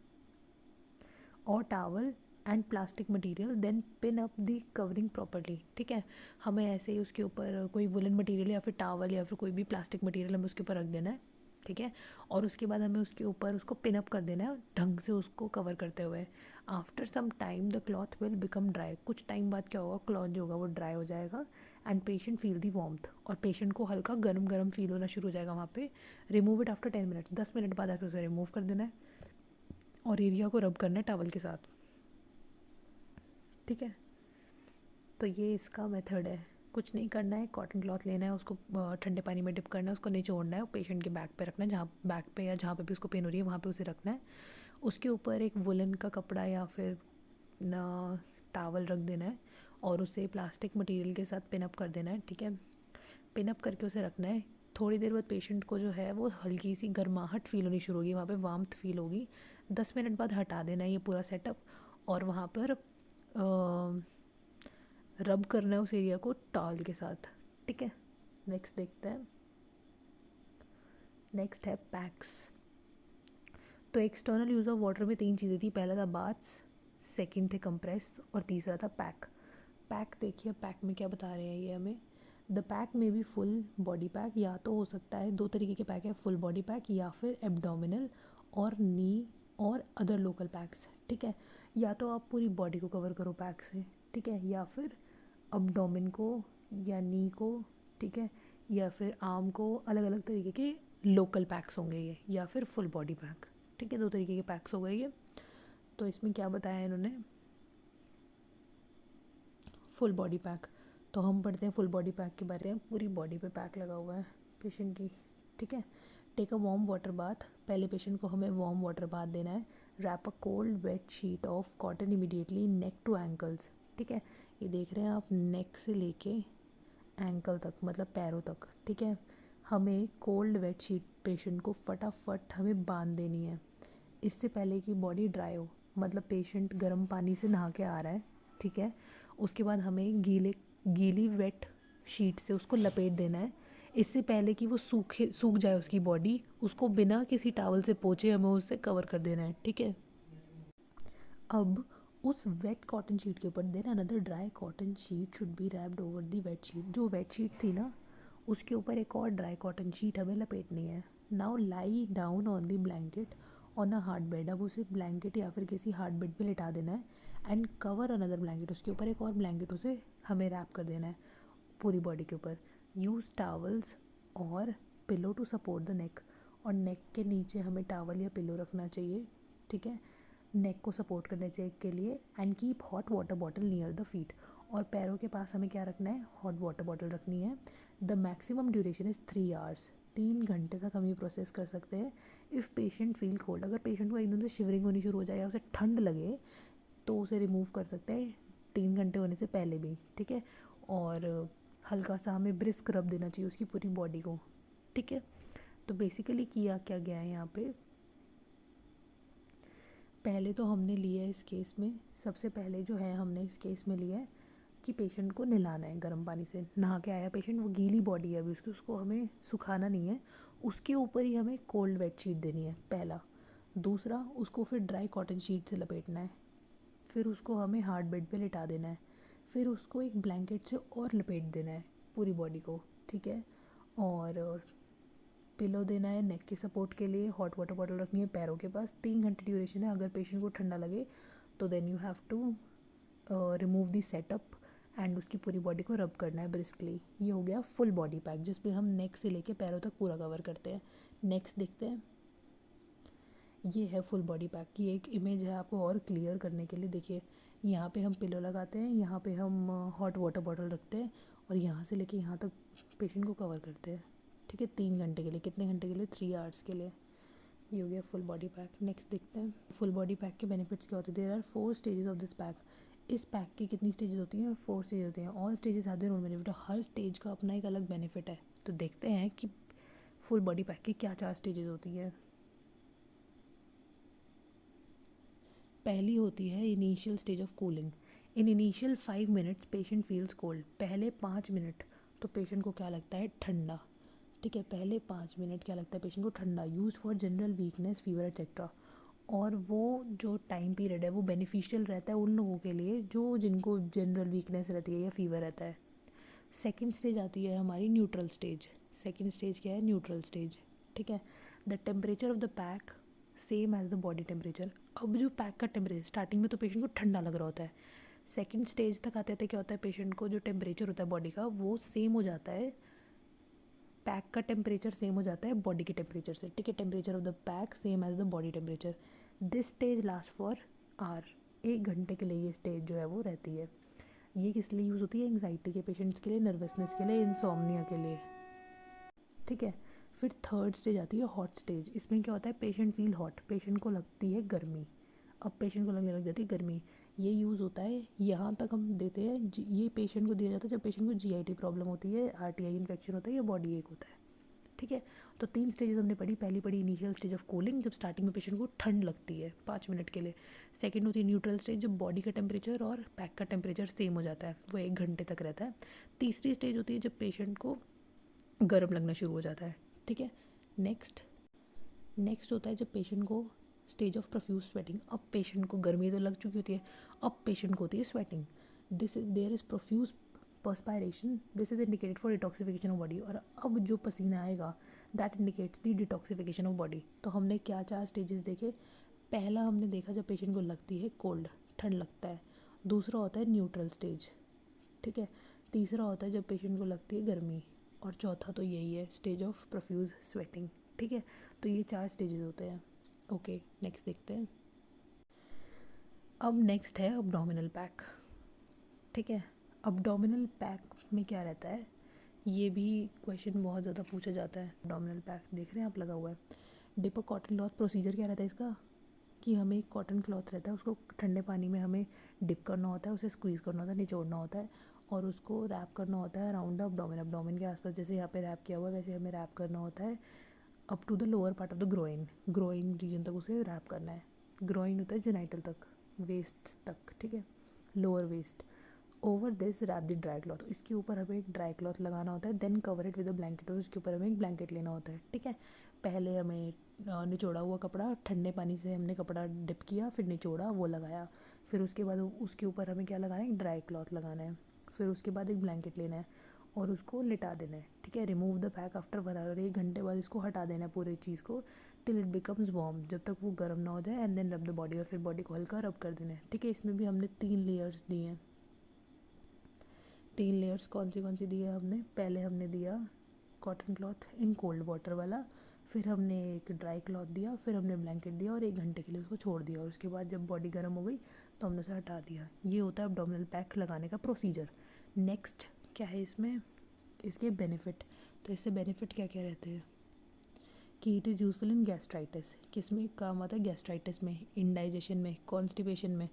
Speaker 1: और towel and plastic material, then pin up the covering properly, ठीक है। हमें ऐसे ही उसके ऊपर कोई वुलन मटेरियल या फिर टावल या फिर कोई भी प्लास्टिक मटेरियल हमें उसके ऊपर रख देना है, ठीक है। और उसके बाद हमें उसके ऊपर उसको पिन अप कर देना है ढंग से, उसको कवर करते हुए। After some time the cloth will become dry. कुछ टाइम बाद क्या होगा? क्लॉथ जो होगा वो ड्राई हो जाएगा। And patient feel the warmth. और पेशेंट को हल्का गर्म गर्म फील होना शुरू हो जाएगा वहाँ पे। Remove it after 10 minutes. 10 minute बाद आपको उसे रिमूव कर देना है और एरिया को रब करना है टॉवल के साथ, ठीक है। तो ये इसका मेथड है। कुछ नहीं करना है, कॉटन क्लॉथ लेना है, उसको ठंडे पानी में डिप करना है, उसको निचोड़ना है और पेशेंट के बैक पे रखना है, जहाँ बैक पे या जहाँ पे भी उसको पेन हो रही है वहाँ पे उसे रखना है। उसके ऊपर एक वुलन का कपड़ा या फिर ना टावल रख देना है और उसे प्लास्टिक मटेरियल के साथ पिन अप कर देना है, ठीक है। पिन अप करके उसे रखना है। थोड़ी देर बाद पेशेंट को जो है वो हल्की सी गर्माहट फील होनी शुरू होगी, वहाँ पे वार्मथ फील होगी। 10 मिनट बाद हटा देना है ये पूरा सेटअप और वहाँ पर रब करना है उस एरिया को टॉवल के साथ, ठीक है। नेक्स्ट देखते हैं। नेक्स्ट है पैक्स। तो एक्सटर्नल यूज़ ऑफ वाटर में 3 चीज़ें थी। पहला था बाथ्स, सेकंड थे कंप्रेस और तीसरा था पैक। पैक देखिए, पैक में क्या बता रहे हैं ये हमें। द पैक में भी फुल बॉडी पैक, या तो हो सकता है 2 तरीके के पैक है, फुल बॉडी पैक या फिर एब्डोमिनल और नी और अदर लोकल पैक्स, ठीक है। या तो आप पूरी बॉडी को कवर करो पैक से, ठीक है, या फिर अब्डोमेन को या नी को, ठीक है, या फिर आर्म को। अलग अलग तरीके के लोकल पैक्स होंगे ये, या फिर फुल बॉडी पैक, ठीक है। 2 तरीके के पैक्स हो गए ये। तो इसमें क्या बताया है इन्होंने? Full body pack. तो हम पढ़ते हैं फुल बॉडी पैक के बारे में। पूरी बॉडी पे पैक लगा हुआ है पेशेंट की, ठीक है। Take a warm water bath. पहले पेशेंट को हमें वार्म वाटर बाथ देना है। Wrap a cold wet sheet of cotton immediately neck to ankles, ठीक है। ये देख रहे हैं आप, नेक से लेके एंकल तक, मतलब पैरों तक, ठीक है। हमें कोल्ड वेट शीट पेशेंट को फटाफट हमें बांध देनी है, इससे पहले कि बॉडी ड्राई हो। मतलब पेशेंट गर्म पानी से नहा के आ रहा है, ठीक है, उसके बाद हमें गीली वेट शीट से उसको लपेट देना है, इससे पहले कि वो सूख जाए उसकी बॉडी, उसको बिना किसी टॉवल से पोंछे हमें उससे कवर कर देना है, ठीक है। अब उस वेट कॉटन शीट के ऊपर then another dry cotton sheet should be wrapped over the wet sheet. जो वेट शीट थी ना, उसके ऊपर एक और ड्राई कॉटन शीट हमें लपेटनी है। Now lie down on the blanket on a hard bed. अब उसे ब्लैंकेट या फिर किसी हार्ड बेड पे लिटा देना है एंड कवर अनदर ब्लैंकेट, उसके ऊपर एक और ब्लैंकेट उसे हमें रैप कर देना है पूरी बॉडी के ऊपर। यूज़ टावल्स और pillow to support the neck, और नेक के नीचे हमें टावल या पिलो रखना चाहिए, ठीक है, नेक को सपोर्ट करने के लिए। And keep hot water bottle near the feet, और पैरों के पास हमें क्या रखना है, हॉट वाटर बॉटल रखनी है। The maximum duration is 3 hours, 3 घंटे तक हम ये प्रोसेस कर सकते हैं। इफ़ पेशेंट फील कोल्ड, अगर पेशेंट को एकदम से शिवरिंग होनी शुरू हो जाए या उसे ठंड लगे तो उसे रिमूव कर सकते हैं 3 घंटे होने से पहले भी, ठीक है। और हल्का सा हमें ब्रिस्क रब देना चाहिए उसकी पूरी बॉडी को, ठीक है। तो बेसिकली किया क्या गया है यहाँ पे, पहले तो हमने लिया है इस केस में, सबसे पहले जो है हमने इस केस में लिया है कि पेशेंट को नहलाना है गर्म पानी से। नहा के आया पेशेंट, वो गीली बॉडी है अभी उसकी, उसको हमें सुखाना नहीं है, उसके ऊपर ही हमें कोल्ड वेट शीट देनी है, पहला। दूसरा, उसको फिर ड्राई कॉटन शीट से लपेटना है, फिर उसको हमें हार्ड बेड पे लिटा देना है, फिर उसको एक ब्लैंकेट से और लपेट देना है पूरी बॉडी को, ठीक है। और पिलो देना है नेक के सपोर्ट के लिए, हॉट वाटर बॉटल रखनी है पैरों के पास। 3 घंटे ड्यूरेशन है। अगर पेशेंट को ठंडा लगे तो then you have to remove the setup and उसकी पूरी बॉडी को रब करना है ब्रिस्कली। ये हो गया फुल बॉडी पैक, जिसमें हम नेक से लेके पैरों तक पूरा कवर करते हैं। नेक्स्ट देखते हैं, ये है फुल बॉडी पैक की एक इमेज है आपको और क्लियर करने के लिए। देखिए, यहाँ पे हम पिलो लगाते हैं, यहाँ पे हम हॉट वाटर बॉटल रखते हैं, और यहाँ से लेके यहाँ तक पेशेंट को कवर करते हैं, ठीक है, 3 घंटे के लिए। कितने घंटे के लिए, 3 आवर्स के लिए। ये हो गया फुल बॉडी पैक। नेक्स्ट देखते हैं फुल बॉडी पैक के बेनिफिट्स क्या होते हैं। There are 4 stages of this pack. इस पैक की कितनी स्टेजेस होती हैं, 4 स्टेजेस होती हैं। All stages have their own benefit, हर स्टेज का अपना एक अलग बेनिफिट है। तो देखते हैं कि फुल बॉडी पैक की क्या 4 स्टेजेस होती है। पहली होती है initial stage of cooling. In initial 5 minutes patient feels cold. पहले 5 मिनट तो पेशेंट को क्या लगता है, ठंडा, ठीक है। पहले 5 मिनट क्या लगता है पेशेंट को, ठंडा। Use for general weakness, fever etcetera. और वो जो टाइम पीरियड है वो बेनिफिशियल रहता है उन लोगों के लिए जो जिनको जनरल वीकनेस रहती है या फीवर रहता है। सेकेंड स्टेज आती है हमारी न्यूट्रल स्टेज। सेकेंड स्टेज क्या है, न्यूट्रल स्टेज, ठीक है। The temperature of the pack same as the body temperature. अब जो पैक का टेम्परेचर, स्टार्टिंग में तो पेशेंट को ठंडा लग रहा होता है, सेकेंड स्टेज तक आते आते क्या होता है, पेशेंट को जो टेम्परेचर होता है बॉडी का वो सेम हो जाता है, पैक का टेम्परेचर सेम हो जाता है बॉडी के टेम्परेचर से, ठीक है। Temperature of the pack same as the body temperature. This stage last for hour. 1 घंटे के लिए ये स्टेज जो है वो रहती है। ये किस लिए यूज़ होती है, एंग्जाइटी के पेशेंट्स के लिए, नर्वसनेस के लिए, इंसोम्निया के लिए, ठीक है। फिर थर्ड स्टेज आती है हॉट स्टेज। इसमें क्या होता है, पेशेंट फील हॉट, पेशेंट को लगती है गर्मी। अब पेशेंट को लगने लग जाती है गर्मी। ये यूज़ होता है, यहाँ तक हम देते हैं, ये पेशेंट को दिया जाता है जब पेशेंट को जीआईटी प्रॉब्लम होती है, आरटीआई इन्फेक्शन होता है या बॉडी एक होता है, ठीक है। तो 3 स्टेजेस हमने पढ़ी। पहली पढ़ी इनिशियल स्टेज ऑफ कूलिंग, जब स्टार्टिंग में पेशेंट को ठंड लगती है 5 मिनट के लिए। सेकंड होती है न्यूट्रल स्टेज, जब बॉडी का टेम्परेचर और पैक का टेम्परेचर सेम हो जाता है, वो 1 घंटे तक रहता है। तीसरी स्टेज होती है जब पेशेंट को गर्म लगना शुरू हो जाता है, ठीक है। नेक्स्ट होता है जब पेशेंट को स्टेज ऑफ प्रोफ्यूज स्वेटिंग। अब पेशेंट को गर्मी तो लग चुकी होती है, अब पेशेंट को होती है sweating. There is profuse perspiration, this is indicated for detoxification of body. और अब जो पसीना आएगा that indicates the detoxification of body. तो हमने क्या 4 स्टेजेस देखे। पहला हमने देखा जब पेशेंट को लगती है कोल्ड, ठंड लगता है। दूसरा होता है न्यूट्रल स्टेज, ठीक है। तीसरा होता है जब पेशेंट को लगती है गर्मी, और चौथा तो यही है, स्टेज ऑफ प्रोफ्यूज स्वेटिंग, ठीक है। तो ये 4 स्टेजेस होते हैं। ओके, नेक्स्ट देखते हैं। अब नेक्स्ट है अब्डोमिनल पैक, ठीक है। अब्डोमिनल पैक में क्या रहता है, ये भी क्वेश्चन बहुत ज़्यादा पूछा जाता है। अब्डोमिनल पैक देख रहे हैं आप, लगा हुआ है। Dip cotton cloth. प्रोसीजर क्या रहता है इसका, कि हमें एक कॉटन क्लॉथ रहता है, उसको ठंडे पानी में हमें डिप करना होता है, उसे स्क्वीज़ करना होता है, निचोड़ना होता है और उसको रैप करना होता है अराउंड द abdomen के आसपास, जैसे यहाँ पे रैप किया हुआ है वैसे हमें रैप करना होता है up to the lower part of the groin region तक उसे रैप करना है। ग्रोइन होता है जेनाइटल तक, वेस्ट तक, ठीक है, lower waist. Over this wrap the dry cloth, इसके ऊपर हमें एक ड्राई क्लॉथ लगाना होता है, then cover it with a blanket, और उसके ऊपर हमें एक ब्लैंकेट लेना होता है, ठीक है। पहले हमें निचोड़ा हुआ कपड़ा, ठंडे पानी से हमने कपड़ा डिप किया, फिर निचोड़ा, वो लगाया, फिर उसके बाद उसके ऊपर हमें क्या लगाना है, एक ड्राई क्लॉथ लगाना है, फिर उसके बाद एक ब्लैंकेट लेना है और उसको लिटा देना है, ठीक है। Remove the pack after 1 hour, 1 घंटे बाद इसको हटा देना है पूरी चीज़ को, टिल इट बिकम्स वार्म, जब तक वो गर्म ना हो जाए, and then rub the body, और फिर बॉडी को हल्का रब कर देना है, ठीक है। इसमें भी हमने 3 लेयर्स दिए हैं। 3 लेयर्स कौन सी दी है हमने? पहले हमने दिया cotton cloth in cold water वाला, फिर हमने एक ड्राई क्लॉथ दिया, फिर हमने ब्लैंकेट दिया और 1 घंटे के लिए उसको छोड़ दिया, और उसके बाद जब बॉडी गर्म हो गई तो हमने उसे हटा दिया। ये होता है एब्डोमिनल पैक लगाने का प्रोसीजर। नेक्स्ट क्या है इसमें, इसके बेनिफिट। तो इससे बेनिफिट क्या क्या रहते हैं कि it is useful in gastritis, किस में काम आता है? गैस्ट्राइटिस में, इंडाइजेशन में, कॉन्स्टिपेशन में,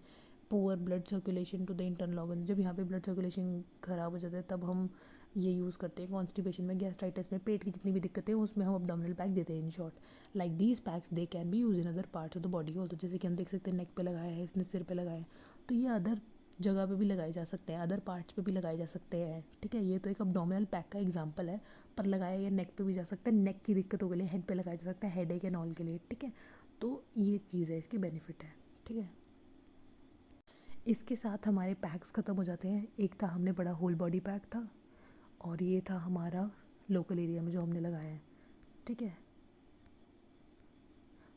Speaker 1: poor blood circulation to the internal organ, जब यहाँ पे ब्लड सर्कुलेशन ख़राब हो जाता है तब हम ये यूज़ करते हैं। कॉन्स्टिपेशन में, गैस्ट्राइटिस में, पेट की जितनी भी दिक्कतें हैं उसमें हम एब्डोमिनल पैक देते हैं। In short, like these PACS they can be use in other parts of the body also, जैसे कि हम देख सकते हैं नेक पे लगाया है इसने, सिर पे लगाया है, तो ये अदर जगह पे भी लगाए जा सकते हैं, अदर पार्ट्स पे भी लगाए जा सकते हैं, ठीक है। ये तो एक एब्डोमिनल पैक का एग्जांपल है, पर लगाया ये नेक पे भी जा सकता है, नेक की दिक्कतों के लिए हेड पे लगाया जा सकता है, हेड एक एंड ऑल के लिए, ठीक है। तो ये चीज़ है, इसकी बेनिफिट है, ठीक है। इसके साथ हमारे पैक्स ख़त्म हो जाते हैं। एक था हमने बड़ा होल बॉडी पैक था, और ये था हमारा लोकल एरिया में जो हमने लगाया है, ठीक है।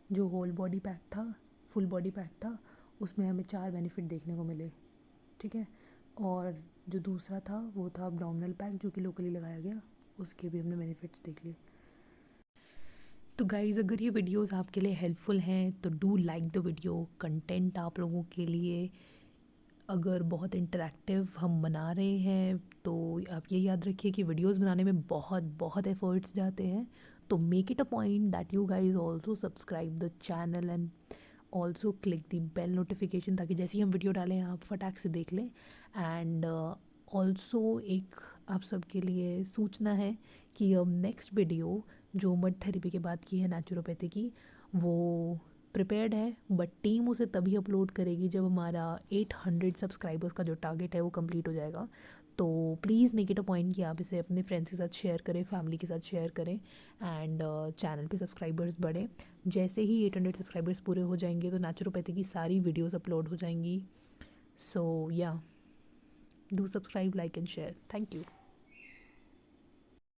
Speaker 1: जो होल बॉडी पैक था, फुल बॉडी पैक था, उसमें हमें 4 बेनिफिट देखने को मिले, ठीक है। और जो दूसरा था वो था एब्डोमिनल पैक जो कि लोकली लगाया गया, उसके भी हमने बेनिफिट्स देख लिए। तो गाइज़, अगर ये वीडियोस आपके लिए हेल्पफुल हैं तो do like the video. Content आप लोगों के लिए अगर बहुत इंटरेक्टिव हम बना रहे हैं तो आप ये याद रखिए कि वीडियोस बनाने में बहुत बहुत एफर्ट्स जाते हैं, तो make it a point that you guys also subscribe the channel and also click the bell notification, ताकि जैसे ही हम वीडियो डालें आप फटाक से देख लें। एंड ऑल्सो एक आप सबके लिए सूचना है कि अब नेक्स्ट वीडियो जो मड थेरेपी के बाद की है, नेचुरोपैथी की, वो प्रिपेयर्ड है, बट टीम उसे तभी अपलोड करेगी जब हमारा 800 सब्सक्राइबर्स का जो टारगेट है वो कंप्लीट हो जाएगा। तो please make it a point कि आप इसे अपने फ्रेंड्स के साथ शेयर करें, फैमिली के साथ शेयर करें, एंड चैनल पे सब्सक्राइबर्स बढ़े। जैसे ही 800 सब्सक्राइबर्स पूरे हो जाएंगे तो नेचुरोपैथी की सारी वीडियोज़ अपलोड हो जाएंगी। सो या, do subscribe, like and share. Thank you.